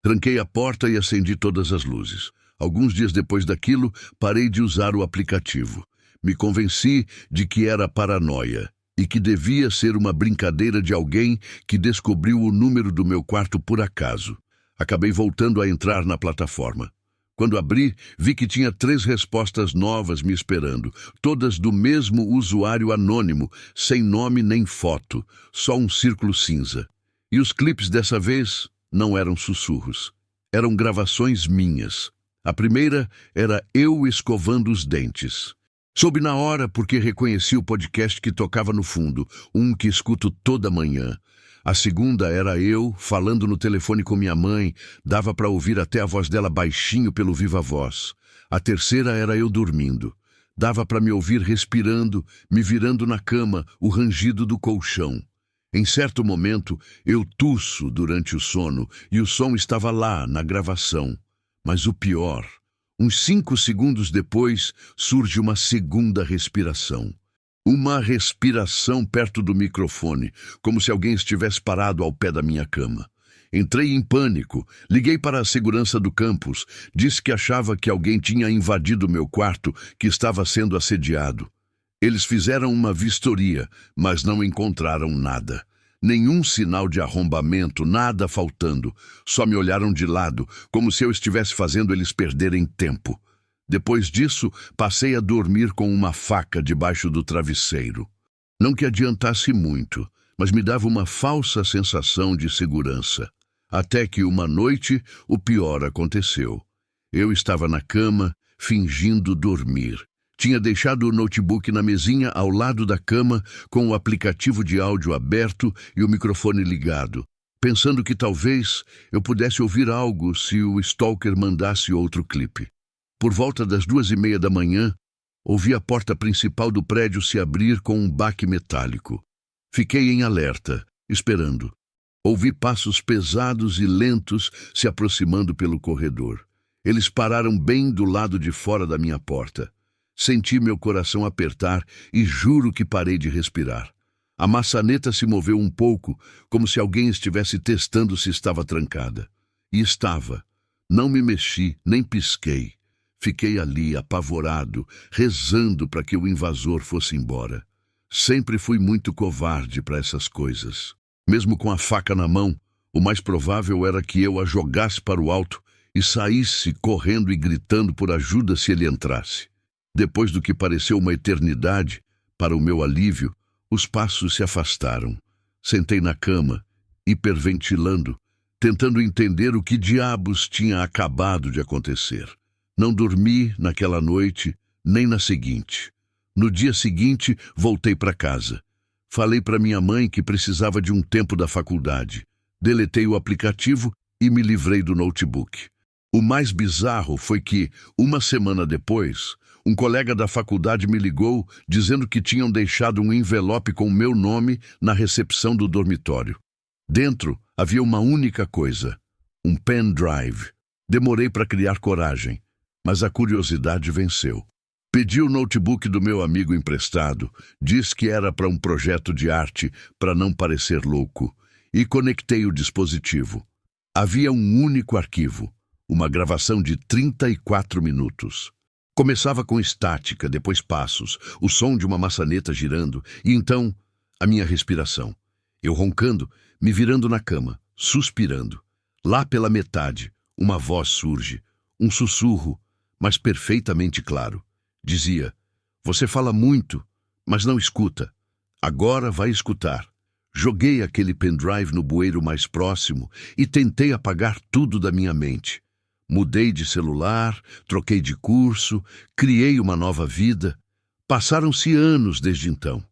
Tranquei a porta e acendi todas as luzes. Alguns dias depois daquilo, parei de usar o aplicativo. Me convenci de que era paranoia e que devia ser uma brincadeira de alguém que descobriu o número do meu quarto por acaso. Acabei voltando a entrar na plataforma. Quando abri, vi que tinha 3 respostas novas me esperando, todas do mesmo usuário anônimo, sem nome nem foto, só um círculo cinza. E os clipes dessa vez não eram sussurros. Eram gravações minhas. A primeira era eu escovando os dentes. Soube na hora porque reconheci o podcast que tocava no fundo, um que escuto toda manhã. A segunda era eu falando no telefone com minha mãe, dava para ouvir até a voz dela baixinho pelo viva-voz. A terceira era eu dormindo. Dava para me ouvir respirando, me virando na cama, o rangido do colchão. Em certo momento, eu tuço durante o sono e o som estava lá, na gravação. Mas o pior, uns 5 segundos depois, surge uma segunda respiração. Uma respiração perto do microfone, como se alguém estivesse parado ao pé da minha cama. Entrei em pânico, liguei para a segurança do campus, disse que achava que alguém tinha invadido meu quarto, que estava sendo assediado. Eles fizeram uma vistoria, mas não encontraram nada. Nenhum sinal de arrombamento, nada faltando. Só me olharam de lado, como se eu estivesse fazendo eles perderem tempo. Depois disso, passei a dormir com uma faca debaixo do travesseiro. Não que adiantasse muito, mas me dava uma falsa sensação de segurança. Até que uma noite, o pior aconteceu. Eu estava na cama, fingindo dormir. Tinha deixado o notebook na mesinha ao lado da cama, com o aplicativo de áudio aberto e o microfone ligado, pensando que talvez eu pudesse ouvir algo se o stalker mandasse outro clipe. Por volta das 2:30 da manhã, ouvi a porta principal do prédio se abrir com um baque metálico. Fiquei em alerta, esperando. Ouvi passos pesados e lentos se aproximando pelo corredor. Eles pararam bem do lado de fora da minha porta. Senti meu coração apertar e juro que parei de respirar. A maçaneta se moveu um pouco, como se alguém estivesse testando se estava trancada. E estava. Não me mexi, nem pisquei. Fiquei ali, apavorado, rezando para que o invasor fosse embora. Sempre fui muito covarde para essas coisas. Mesmo com a faca na mão, o mais provável era que eu a jogasse para o alto e saísse correndo e gritando por ajuda se ele entrasse. Depois do que pareceu uma eternidade, para o meu alívio, os passos se afastaram. Sentei na cama, hiperventilando, tentando entender o que diabos tinha acabado de acontecer. Não dormi naquela noite, nem na seguinte. No dia seguinte, voltei para casa. Falei para minha mãe que precisava de um tempo da faculdade. Deletei o aplicativo e me livrei do notebook. O mais bizarro foi que, uma semana depois, um colega da faculdade me ligou dizendo que tinham deixado um envelope com o meu nome na recepção do dormitório. Dentro havia uma única coisa, um pendrive. Demorei para criar coragem, mas a curiosidade venceu. Pedi o notebook do meu amigo emprestado, disse que era para um projeto de arte, para não parecer louco, e conectei o dispositivo. Havia um único arquivo, uma gravação de 34 minutos. Começava com estática, depois passos, o som de uma maçaneta girando, e então a minha respiração. Eu roncando, me virando na cama, suspirando. Lá pela metade, uma voz surge, um sussurro, mas perfeitamente claro. Dizia, você fala muito, mas não escuta. Agora vai escutar. Joguei aquele pendrive no bueiro mais próximo e tentei apagar tudo da minha mente. Mudei de celular, troquei de curso, criei uma nova vida. Passaram-se anos desde então.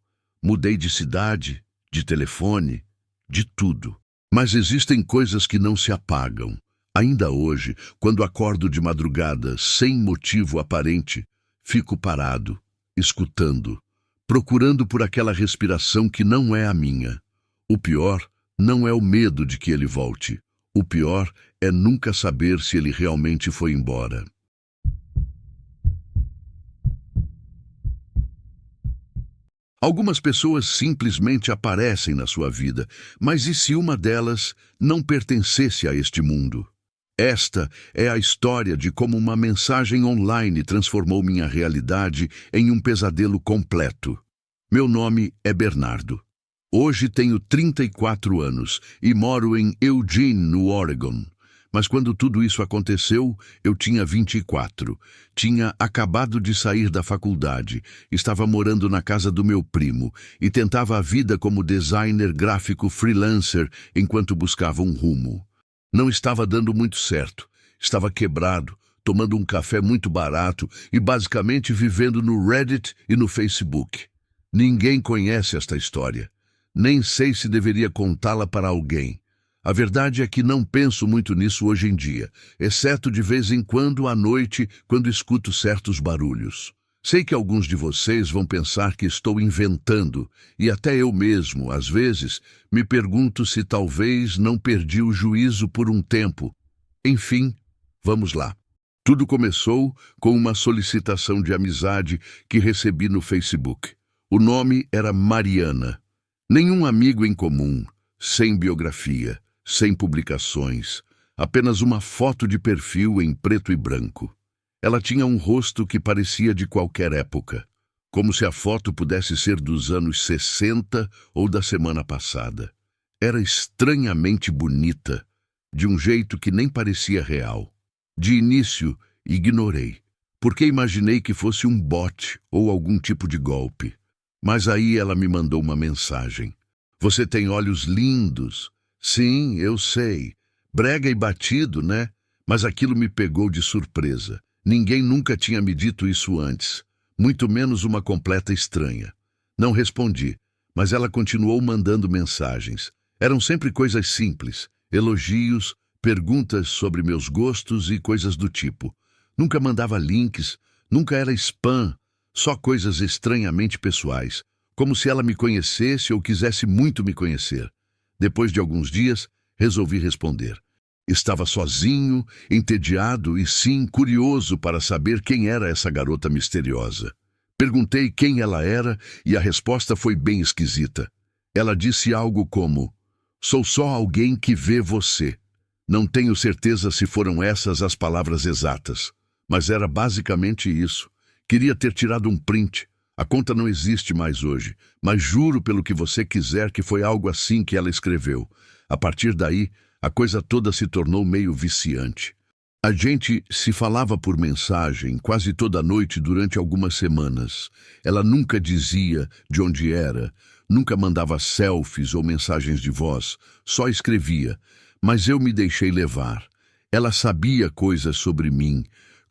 Mudei de cidade, de telefone, de tudo. Mas existem coisas que não se apagam. Ainda hoje, quando acordo de madrugada, sem motivo aparente, fico parado, escutando, procurando por aquela respiração que não é a minha. O pior não é o medo de que ele volte. O pior é nunca saber se ele realmente foi embora. Algumas pessoas simplesmente aparecem na sua vida, mas e se uma delas não pertencesse a este mundo? Esta é a história de como uma mensagem online transformou minha realidade em um pesadelo completo. Meu nome é Bernardo. Hoje tenho 34 anos e moro em Eugene, no Oregon. Mas quando tudo isso aconteceu, eu tinha 24. Tinha acabado de sair da faculdade, estava morando na casa do meu primo e tentava a vida como designer gráfico freelancer enquanto buscava um rumo. Não estava dando muito certo. Estava quebrado, tomando um café muito barato e basicamente vivendo no Reddit e no Facebook. Ninguém conhece esta história. Nem sei se deveria contá-la para alguém. A verdade é que não penso muito nisso hoje em dia, exceto de vez em quando à noite, quando escuto certos barulhos. Sei que alguns de vocês vão pensar que estou inventando, e até eu mesmo, às vezes, me pergunto se talvez não perdi o juízo por um tempo. Enfim, vamos lá. Tudo começou com uma solicitação de amizade que recebi no Facebook. O nome era Mariana. Nenhum amigo em comum, sem biografia, sem publicações, apenas uma foto de perfil em preto e branco. Ela tinha um rosto que parecia de qualquer época, como se a foto pudesse ser dos anos 60 ou da semana passada. Era estranhamente bonita, de um jeito que nem parecia real. De início, ignorei, porque imaginei que fosse um bot ou algum tipo de golpe. Mas aí ela me mandou uma mensagem. Você tem olhos lindos. Sim, eu sei. Brega e batido, né? Mas aquilo me pegou de surpresa. Ninguém nunca tinha me dito isso antes, muito menos uma completa estranha. Não respondi, mas ela continuou mandando mensagens. Eram sempre coisas simples, elogios, perguntas sobre meus gostos e coisas do tipo. Nunca mandava links, nunca era spam, só coisas estranhamente pessoais, como se ela me conhecesse ou quisesse muito me conhecer. Depois de alguns dias, resolvi responder. Estava sozinho, entediado e sim curioso para saber quem era essa garota misteriosa. Perguntei quem ela era e a resposta foi bem esquisita. Ela disse algo como: "Sou só alguém que vê você." Não tenho certeza se foram essas as palavras exatas, mas era basicamente isso. Queria ter tirado um print. A conta não existe mais hoje, mas juro pelo que você quiser que foi algo assim que ela escreveu. A partir daí, a coisa toda se tornou meio viciante. A gente se falava por mensagem quase toda noite durante algumas semanas. Ela nunca dizia de onde era, nunca mandava selfies ou mensagens de voz, só escrevia. Mas eu me deixei levar. Ela sabia coisas sobre mim,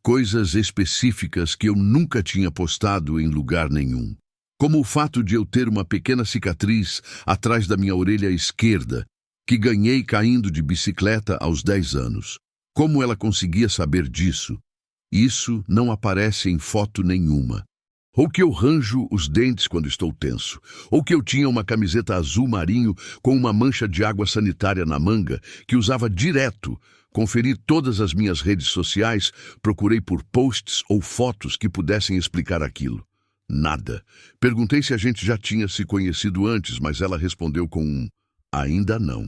coisas específicas que eu nunca tinha postado em lugar nenhum. Como o fato de eu ter uma pequena cicatriz atrás da minha orelha esquerda, que ganhei caindo de bicicleta aos 10 anos. Como ela conseguia saber disso? Isso não aparece em foto nenhuma. Ou que eu ranjo os dentes quando estou tenso, ou que eu tinha uma camiseta azul marinho com uma mancha de água sanitária na manga, que usava direto. Conferi todas as minhas redes sociais, procurei por posts ou fotos que pudessem explicar aquilo. Nada. Perguntei se a gente já tinha se conhecido antes, mas ela respondeu com um "ainda não."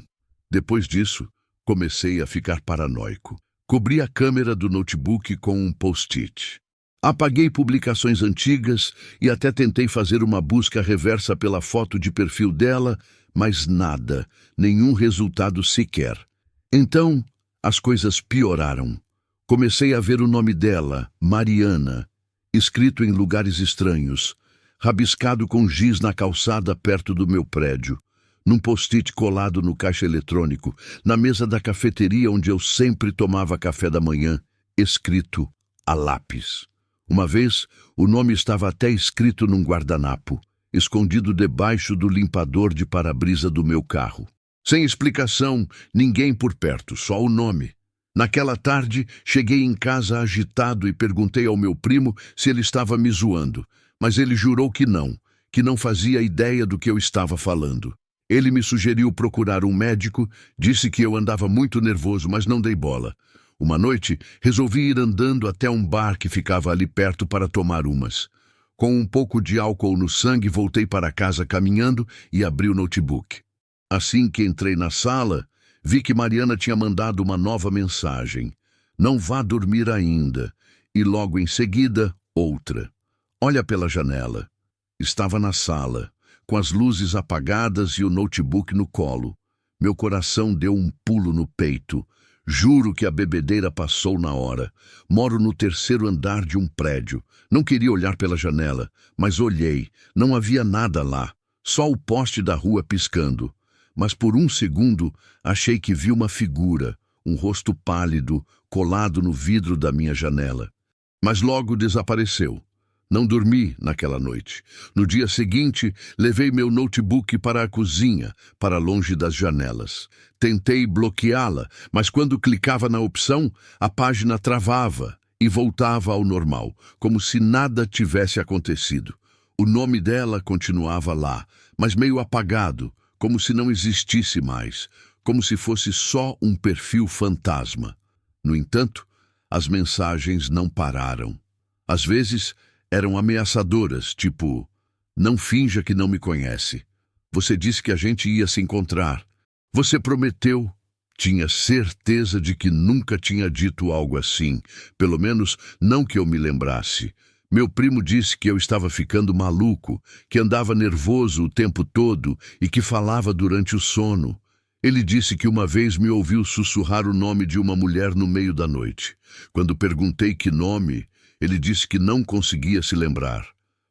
Depois disso, comecei a ficar paranoico. Cobri a câmera do notebook com um post-it. Apaguei publicações antigas e até tentei fazer uma busca reversa pela foto de perfil dela, mas nada, nenhum resultado sequer. Então, as coisas pioraram. Comecei a ver o nome dela, Mariana, escrito em lugares estranhos, rabiscado com giz na calçada perto do meu prédio, num post-it colado no caixa eletrônico, na mesa da cafeteria onde eu sempre tomava café da manhã, escrito a lápis. Uma vez, o nome estava até escrito num guardanapo, escondido debaixo do limpador de para-brisa do meu carro. Sem explicação, ninguém por perto, só o nome. Naquela tarde, cheguei em casa agitado e perguntei ao meu primo se ele estava me zoando, mas ele jurou que não fazia ideia do que eu estava falando. Ele me sugeriu procurar um médico, disse que eu andava muito nervoso, mas não dei bola. Uma noite, resolvi ir andando até um bar que ficava ali perto para tomar umas. Com um pouco de álcool no sangue, voltei para casa caminhando e abri o notebook. Assim que entrei na sala, vi que Mariana tinha mandado uma nova mensagem. "Não vá dormir ainda." E logo em seguida, outra. "Olha pela janela." Estava na sala, com as luzes apagadas e o notebook no colo. Meu coração deu um pulo no peito. Juro que a bebedeira passou na hora. Moro no 3º andar de um prédio. Não queria olhar pela janela, mas olhei. Não havia nada lá, só o poste da rua piscando. Mas por um segundo achei que vi uma figura, um rosto pálido, colado no vidro da minha janela. Mas logo desapareceu. Não dormi naquela noite. No dia seguinte, levei meu notebook para a cozinha, para longe das janelas. Tentei bloqueá-la, mas quando clicava na opção, a página travava e voltava ao normal, como se nada tivesse acontecido. O nome dela continuava lá, mas meio apagado, como se não existisse mais, como se fosse só um perfil fantasma. No entanto, as mensagens não pararam. Às vezes, eram ameaçadoras, tipo: "Não finja que não me conhece. Você disse que a gente ia se encontrar. Você prometeu." Tinha certeza de que nunca tinha dito algo assim, pelo menos não que eu me lembrasse. Meu primo disse que eu estava ficando maluco, que andava nervoso o tempo todo e que falava durante o sono. Ele disse que uma vez me ouviu sussurrar o nome de uma mulher no meio da noite. Quando perguntei que nome, ele disse que não conseguia se lembrar.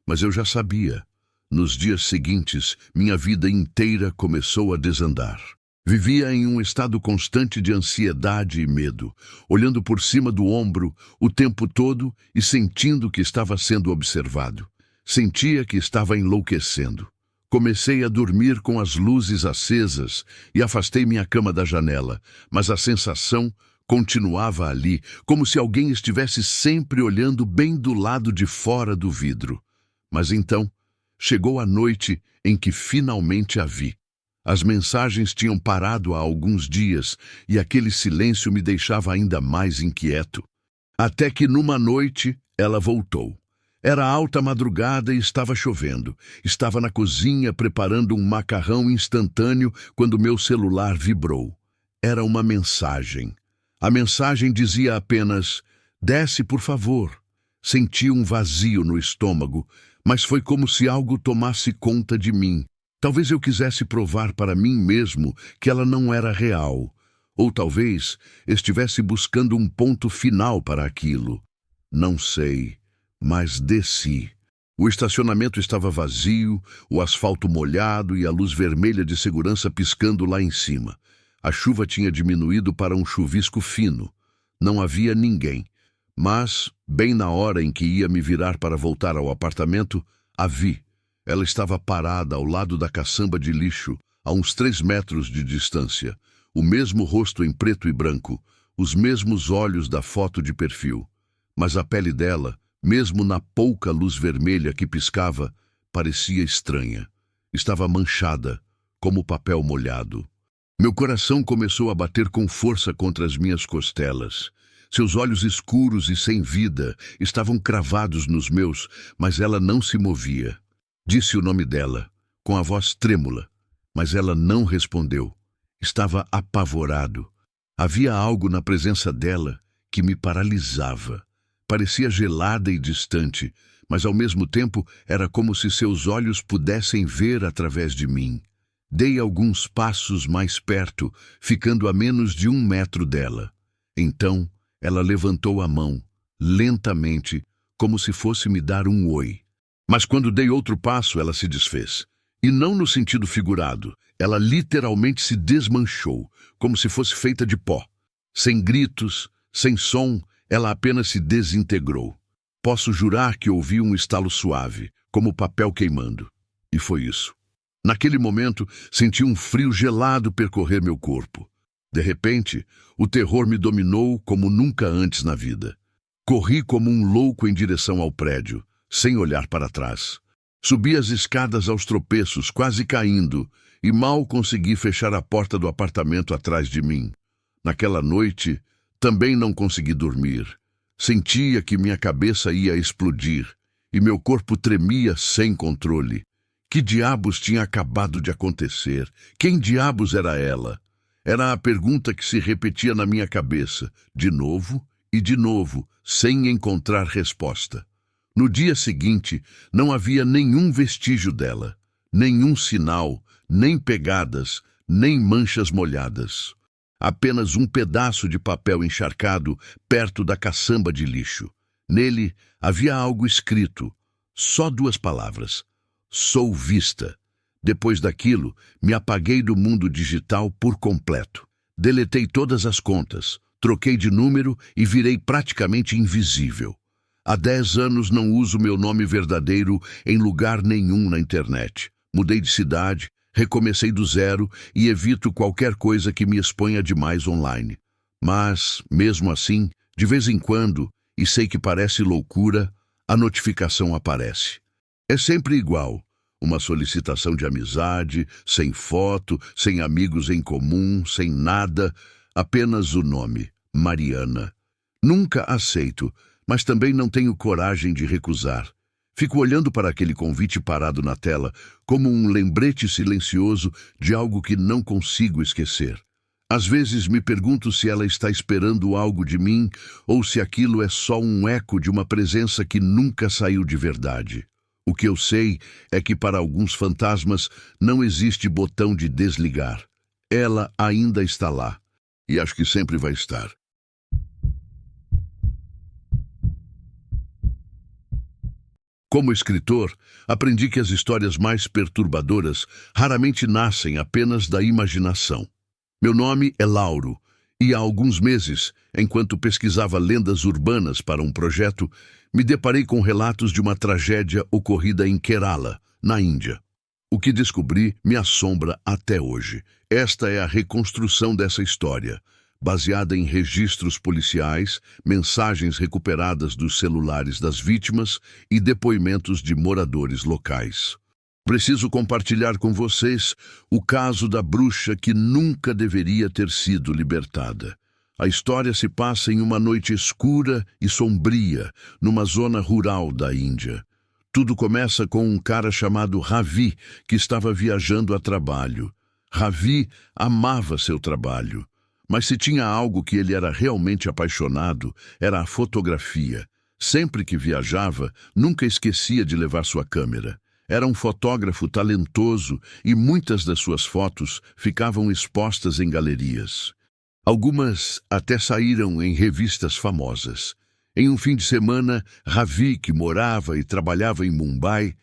Mas eu já sabia. Nos dias seguintes, minha vida inteira começou a desandar. Vivia em um estado constante de ansiedade e medo, olhando por cima do ombro o tempo todo e sentindo que estava sendo observado. Sentia que estava enlouquecendo. Comecei a dormir com as luzes acesas e afastei minha cama da janela, mas a sensação continuava ali, como se alguém estivesse sempre olhando bem do lado de fora do vidro. Mas então, chegou a noite em que finalmente a vi. As mensagens tinham parado há alguns dias e aquele silêncio me deixava ainda mais inquieto. Até que numa noite ela voltou. Era alta madrugada e estava chovendo. Estava na cozinha preparando um macarrão instantâneo quando meu celular vibrou. Era uma mensagem. A mensagem dizia apenas: "Desce, por favor." Senti um vazio no estômago, mas foi como se algo tomasse conta de mim. Talvez eu quisesse provar para mim mesmo que ela não era real. Ou talvez estivesse buscando um ponto final para aquilo. Não sei, mas desci. O estacionamento estava vazio, o asfalto molhado e a luz vermelha de segurança piscando lá em cima. A chuva tinha diminuído para um chuvisco fino. Não havia ninguém. Mas, bem na hora em que ia me virar para voltar ao apartamento, a vi. Ela estava parada ao lado da caçamba de lixo, a uns 3 metros de distância. O mesmo rosto em preto e branco, os mesmos olhos da foto de perfil. Mas a pele dela, mesmo na pouca luz vermelha que piscava, parecia estranha. Estava manchada, como papel molhado. Meu coração começou a bater com força contra as minhas costelas. Seus olhos escuros e sem vida estavam cravados nos meus, mas ela não se movia. Disse o nome dela, com a voz trêmula, mas ela não respondeu. Estava apavorado. Havia algo na presença dela que me paralisava. Parecia gelada e distante, mas ao mesmo tempo era como se seus olhos pudessem ver através de mim. Dei alguns passos mais perto, ficando a menos de 1 metro dela. Então, ela levantou a mão, lentamente, como se fosse me dar um oi. Mas quando dei outro passo, ela se desfez. E não no sentido figurado. Ela literalmente se desmanchou, como se fosse feita de pó. Sem gritos, sem som, ela apenas se desintegrou. Posso jurar que ouvi um estalo suave, como papel queimando. E foi isso. Naquele momento, senti um frio gelado percorrer meu corpo. De repente, o terror me dominou como nunca antes na vida. Corri como um louco em direção ao prédio, sem olhar para trás. Subi as escadas aos tropeços, quase caindo, e mal consegui fechar a porta do apartamento atrás de mim. Naquela noite, também não consegui dormir. Sentia que minha cabeça ia explodir, e meu corpo tremia sem controle. Que diabos tinha acabado de acontecer? Quem diabos era ela? Era a pergunta que se repetia na minha cabeça, de novo e de novo, sem encontrar resposta. No dia seguinte, não havia nenhum vestígio dela, nenhum sinal, nem pegadas, nem manchas molhadas. Apenas um pedaço de papel encharcado perto da caçamba de lixo. Nele havia algo escrito, só 2 palavras: "Sou vista." Depois daquilo, me apaguei do mundo digital por completo. Deletei todas as contas, troquei de número e virei praticamente invisível. Há 10 anos não uso meu nome verdadeiro em lugar nenhum na internet. Mudei de cidade, recomecei do zero e evito qualquer coisa que me exponha demais online. Mas, mesmo assim, de vez em quando, e sei que parece loucura, a notificação aparece. É sempre igual. Uma solicitação de amizade, sem foto, sem amigos em comum, sem nada, apenas o nome, Mariana. Nunca aceito, mas também não tenho coragem de recusar. Fico olhando para aquele convite parado na tela, como um lembrete silencioso de algo que não consigo esquecer. Às vezes me pergunto se ela está esperando algo de mim ou se aquilo é só um eco de uma presença que nunca saiu de verdade. O que eu sei é que para alguns fantasmas não existe botão de desligar. Ela ainda está lá, e acho que sempre vai estar. Como escritor, aprendi que as histórias mais perturbadoras raramente nascem apenas da imaginação. Meu nome é Lauro, e há alguns meses, enquanto pesquisava lendas urbanas para um projeto, me deparei com relatos de uma tragédia ocorrida em Kerala, na Índia. O que descobri me assombra até hoje. Esta é a reconstrução dessa história, baseada em registros policiais, mensagens recuperadas dos celulares das vítimas e depoimentos de moradores locais. Preciso compartilhar com vocês o caso da bruxa que nunca deveria ter sido libertada. A história se passa em uma noite escura e sombria, numa zona rural da Índia. Tudo começa com um cara chamado Ravi, que estava viajando a trabalho. Ravi amava seu trabalho, mas se tinha algo que ele era realmente apaixonado, era a fotografia. Sempre que viajava, nunca esquecia de levar sua câmera. Era um fotógrafo talentoso e muitas das suas fotos ficavam expostas em galerias. Algumas até saíram em revistas famosas. Em um fim de semana, Ravi, que morava e trabalhava em Mumbai,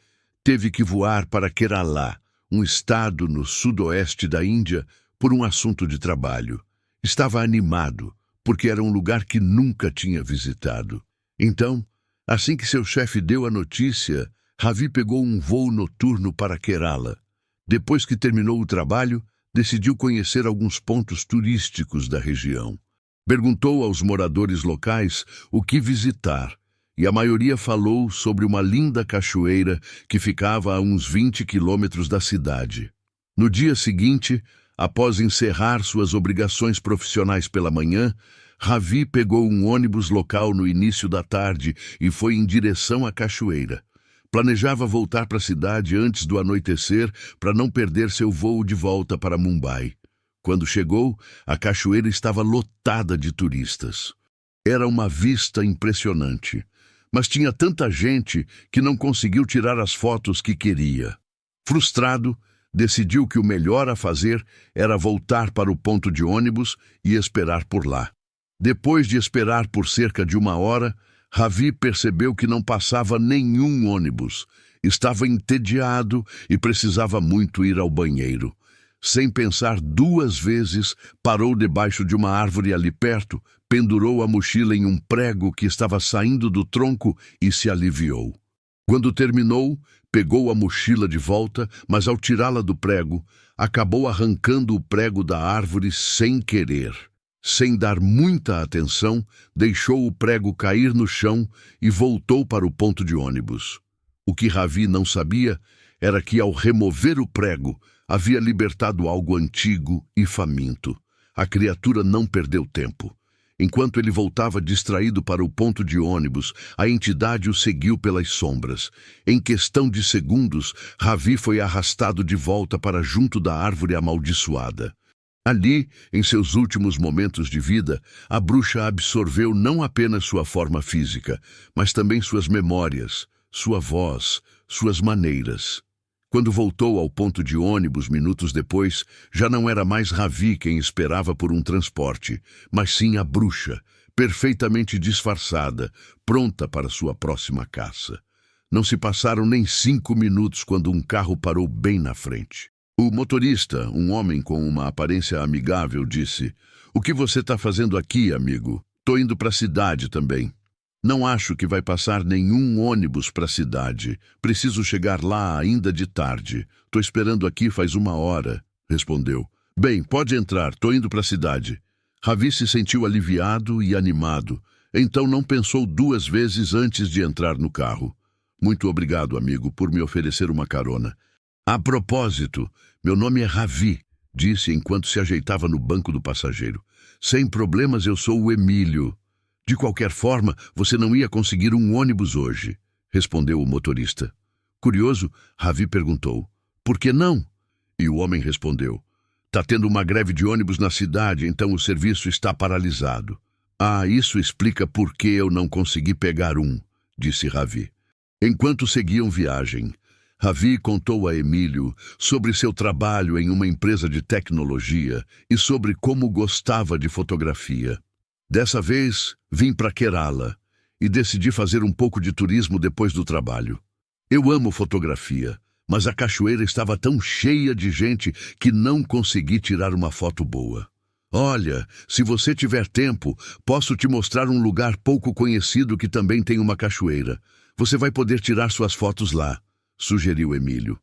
teve que voar para Kerala, um estado no sudoeste da Índia, por um assunto de trabalho. Estava animado, porque era um lugar que nunca tinha visitado. Então, assim que seu chefe deu a notícia, Ravi pegou um voo noturno para Kerala. Depois que terminou o trabalho, decidiu conhecer alguns pontos turísticos da região. Perguntou aos moradores locais o que visitar, e a maioria falou sobre uma linda cachoeira que ficava a uns 20 quilômetros da cidade. No dia seguinte, após encerrar suas obrigações profissionais pela manhã, Ravi pegou um ônibus local no início da tarde e foi em direção à cachoeira. Planejava voltar para a cidade antes do anoitecer para não perder seu voo de volta para Mumbai. Quando chegou, a cachoeira estava lotada de turistas. Era uma vista impressionante, mas tinha tanta gente que não conseguiu tirar as fotos que queria. Frustrado, decidiu que o melhor a fazer era voltar para o ponto de ônibus e esperar por lá. Depois de esperar por cerca de 1 hora, Ravi percebeu que não passava nenhum ônibus. Estava entediado e precisava muito ir ao banheiro. Sem pensar 2 vezes, parou debaixo de uma árvore ali perto, pendurou a mochila em um prego que estava saindo do tronco e se aliviou. Quando terminou, pegou a mochila de volta, mas ao tirá-la do prego, acabou arrancando o prego da árvore sem querer. Sem dar muita atenção, deixou o prego cair no chão e voltou para o ponto de ônibus. O que Ravi não sabia era que, ao remover o prego, havia libertado algo antigo e faminto. A criatura não perdeu tempo. Enquanto ele voltava distraído para o ponto de ônibus, a entidade o seguiu pelas sombras. Em questão de segundos, Ravi foi arrastado de volta para junto da árvore amaldiçoada. Ali, em seus últimos momentos de vida, a bruxa absorveu não apenas sua forma física, mas também suas memórias, sua voz, suas maneiras. Quando voltou ao ponto de ônibus minutos depois, já não era mais Ravi quem esperava por um transporte, mas sim a bruxa, perfeitamente disfarçada, pronta para sua próxima caça. Não se passaram nem 5 minutos quando um carro parou bem na frente. O motorista, um homem com uma aparência amigável, disse: "O que você está fazendo aqui, amigo? Tô indo para a cidade também." "Não acho que vai passar nenhum ônibus para a cidade. Preciso chegar lá ainda de tarde. Tô esperando aqui faz 1 hora", respondeu. "Bem, pode entrar, tô indo para a cidade." Ravi se sentiu aliviado e animado. Então não pensou 2 vezes antes de entrar no carro. "Muito obrigado, amigo, por me oferecer uma carona." "A propósito, meu nome é Ravi", disse enquanto se ajeitava no banco do passageiro. "Sem problemas, eu sou o Emílio." "De qualquer forma, você não ia conseguir um ônibus hoje", respondeu o motorista. Curioso, Ravi perguntou: "Por que não?" E o homem respondeu: Tá tendo uma greve de ônibus na cidade, então o serviço está paralisado. Ah, isso explica por que eu não consegui pegar um, disse Ravi. Enquanto seguiam viagem, Ravi contou a Emílio sobre seu trabalho em uma empresa de tecnologia e sobre como gostava de fotografia. Dessa vez, vim para Kerala e decidi fazer um pouco de turismo depois do trabalho. Eu amo fotografia, mas a cachoeira estava tão cheia de gente que não consegui tirar uma foto boa. Olha, se você tiver tempo, posso te mostrar um lugar pouco conhecido que também tem uma cachoeira. Você vai poder tirar suas fotos lá, sugeriu Emílio.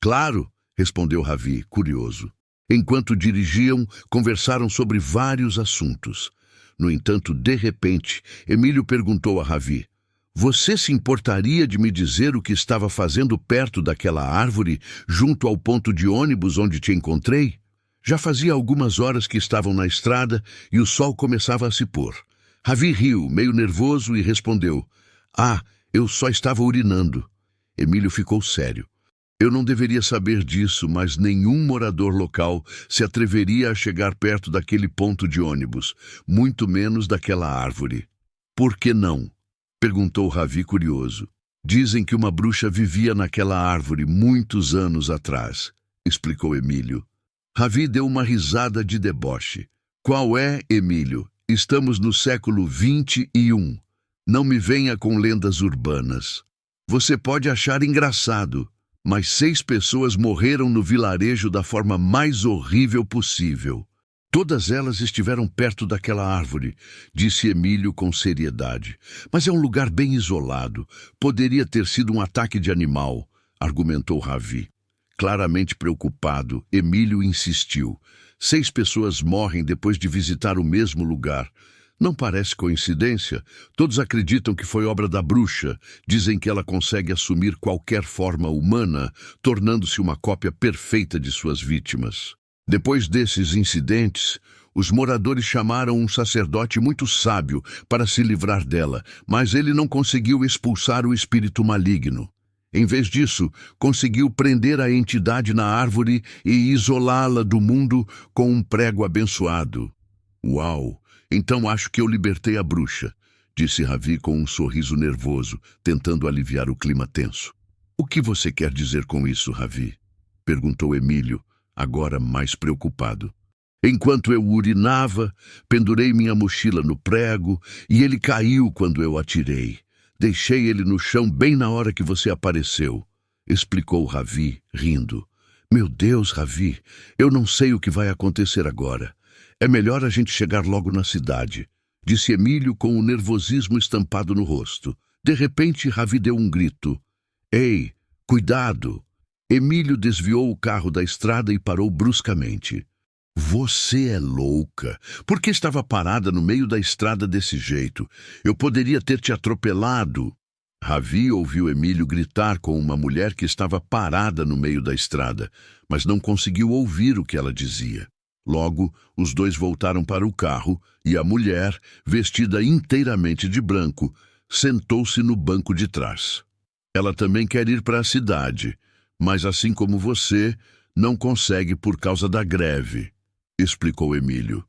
Claro, respondeu Ravi, curioso. Enquanto dirigiam, conversaram sobre vários assuntos. No entanto, de repente, Emílio perguntou a Ravi: você se importaria de me dizer o que estava fazendo perto daquela árvore, junto ao ponto de ônibus onde te encontrei? Já fazia algumas horas que estavam na estrada e o sol começava a se pôr. Ravi riu, meio nervoso, e respondeu: ah, eu só estava urinando. Emílio ficou sério. Eu não deveria saber disso, mas nenhum morador local se atreveria a chegar perto daquele ponto de ônibus, muito menos daquela árvore. Por que não? Perguntou Ravi, curioso. Dizem que uma bruxa vivia naquela árvore muitos anos atrás, explicou Emílio. Ravi deu uma risada de deboche. Qual é, Emílio? Estamos no século 21. Não me venha com lendas urbanas. Você pode achar engraçado, mas 6 pessoas morreram no vilarejo da forma mais horrível possível. Todas elas estiveram perto daquela árvore, disse Emílio com seriedade. Mas é um lugar bem isolado. Poderia ter sido um ataque de animal, argumentou Ravi. Claramente preocupado, Emílio insistiu. 6 pessoas morrem depois de visitar o mesmo lugar. Não parece coincidência. Todos acreditam que foi obra da bruxa. Dizem que ela consegue assumir qualquer forma humana, tornando-se uma cópia perfeita de suas vítimas. Depois desses incidentes, os moradores chamaram um sacerdote muito sábio para se livrar dela, mas ele não conseguiu expulsar o espírito maligno. Em vez disso, conseguiu prender a entidade na árvore e isolá-la do mundo com um prego abençoado. Uau! Então acho que eu libertei a bruxa, disse Ravi com um sorriso nervoso, tentando aliviar o clima tenso. O que você quer dizer com isso, Ravi? Perguntou Emílio, agora mais preocupado. Enquanto eu urinava, pendurei minha mochila no prego e ele caiu quando eu atirei. Deixei ele no chão bem na hora que você apareceu, explicou Ravi, rindo. Meu Deus, Ravi, eu não sei o que vai acontecer agora. É melhor a gente chegar logo na cidade, disse Emílio com o nervosismo estampado no rosto. De repente, Ravi deu um grito. Ei, cuidado! Emílio desviou o carro da estrada e parou bruscamente. Você é louca. Por que estava parada no meio da estrada desse jeito? Eu poderia ter te atropelado. Ravi ouviu Emílio gritar com uma mulher que estava parada no meio da estrada, mas não conseguiu ouvir o que ela dizia. Logo, os dois voltaram para o carro e a mulher, vestida inteiramente de branco, sentou-se no banco de trás. Ela também quer ir para a cidade, mas assim como você, não consegue por causa da greve, explicou Emílio.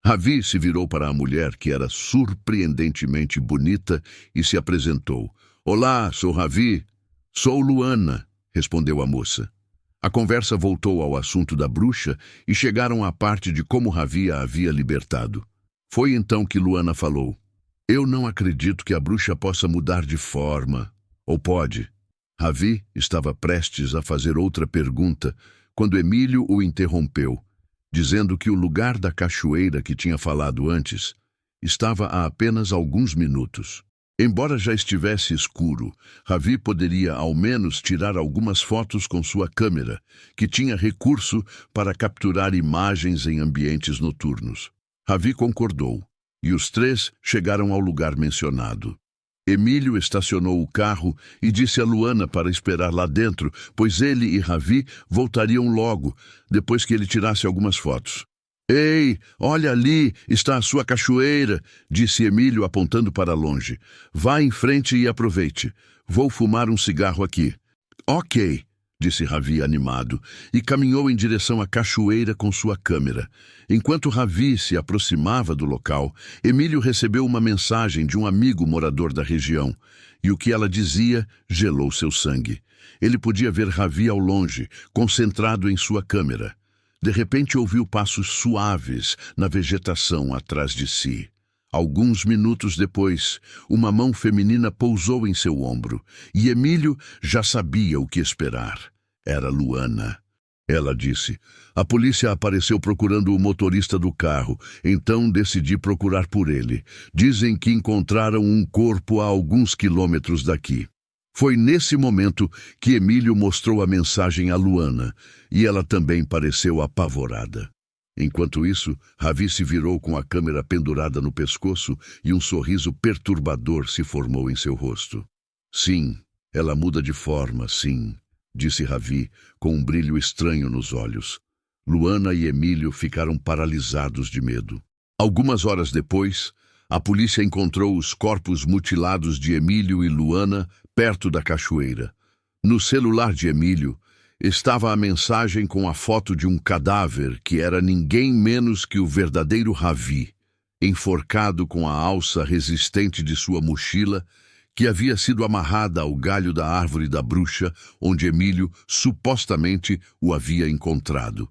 Ravi se virou para a mulher, que era surpreendentemente bonita, e se apresentou. Olá, sou Ravi. Sou Luana, respondeu a moça. A conversa voltou ao assunto da bruxa e chegaram à parte de como Ravi a havia libertado. Foi então que Luana falou. Eu não acredito que a bruxa possa mudar de forma. Ou pode? Ravi estava prestes a fazer outra pergunta quando Emílio o interrompeu, dizendo que o lugar da cachoeira que tinha falado antes estava a apenas alguns minutos. Embora já estivesse escuro, Ravi poderia ao menos tirar algumas fotos com sua câmera, que tinha recurso para capturar imagens em ambientes noturnos. Ravi concordou, e os 3 chegaram ao lugar mencionado. Emílio estacionou o carro e disse a Luana para esperar lá dentro, pois ele e Ravi voltariam logo, depois que ele tirasse algumas fotos. Ei, olha ali, está a sua cachoeira, disse Emílio apontando para longe. Vá em frente e aproveite. Vou fumar um cigarro aqui. Ok, disse Ravi animado, e caminhou em direção à cachoeira com sua câmera. Enquanto Ravi se aproximava do local, Emílio recebeu uma mensagem de um amigo morador da região, e o que ela dizia gelou seu sangue. Ele podia ver Ravi ao longe, concentrado em sua câmera. De repente ouviu passos suaves na vegetação atrás de si. Alguns minutos depois, uma mão feminina pousou em seu ombro, e Emílio já sabia o que esperar. Era Luana. Ela disse: "A polícia apareceu procurando o motorista do carro, então decidi procurar por ele. Dizem que encontraram um corpo a alguns quilômetros daqui." Foi nesse momento que Emílio mostrou a mensagem a Luana, e ela também pareceu apavorada. Enquanto isso, Ravi se virou com a câmera pendurada no pescoço e um sorriso perturbador se formou em seu rosto. "Sim, ela muda de forma, sim", disse Ravi, com um brilho estranho nos olhos. Luana e Emílio ficaram paralisados de medo. Algumas horas depois, a polícia encontrou os corpos mutilados de Emílio e Luana perto da cachoeira. No celular de Emílio estava a mensagem com a foto de um cadáver que era ninguém menos que o verdadeiro Ravi, enforcado com a alça resistente de sua mochila, que havia sido amarrada ao galho da árvore da bruxa, onde Emílio supostamente o havia encontrado.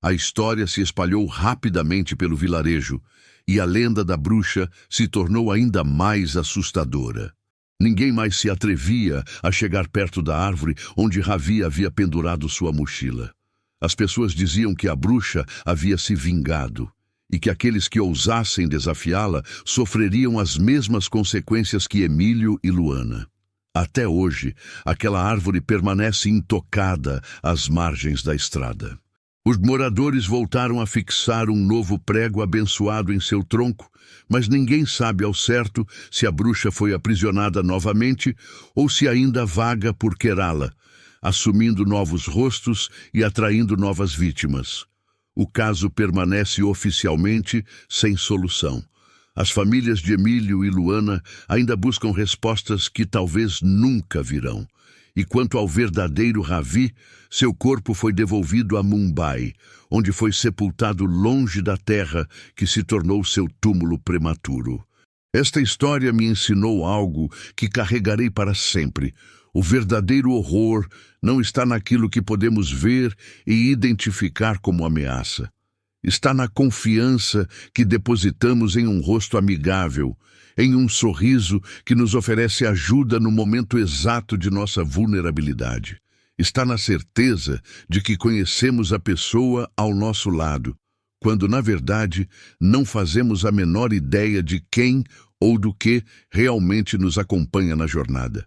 A história se espalhou rapidamente pelo vilarejo, e a lenda da bruxa se tornou ainda mais assustadora. Ninguém mais se atrevia a chegar perto da árvore onde Ravi havia pendurado sua mochila. As pessoas diziam que a bruxa havia se vingado e que aqueles que ousassem desafiá-la sofreriam as mesmas consequências que Emílio e Luana. Até hoje, aquela árvore permanece intocada às margens da estrada. Os moradores voltaram a fixar um novo prego abençoado em seu tronco, mas ninguém sabe ao certo se a bruxa foi aprisionada novamente ou se ainda vaga por Kerala, assumindo novos rostos e atraindo novas vítimas. O caso permanece oficialmente sem solução. As famílias de Emílio e Luana ainda buscam respostas que talvez nunca virão. E quanto ao verdadeiro Ravi, seu corpo foi devolvido a Mumbai, onde foi sepultado longe da terra que se tornou seu túmulo prematuro. Esta história me ensinou algo que carregarei para sempre. O verdadeiro horror não está naquilo que podemos ver e identificar como ameaça. Está na confiança que depositamos em um rosto amigável, em um sorriso que nos oferece ajuda no momento exato de nossa vulnerabilidade. Está na certeza de que conhecemos a pessoa ao nosso lado, quando, na verdade, não fazemos a menor ideia de quem ou do que realmente nos acompanha na jornada.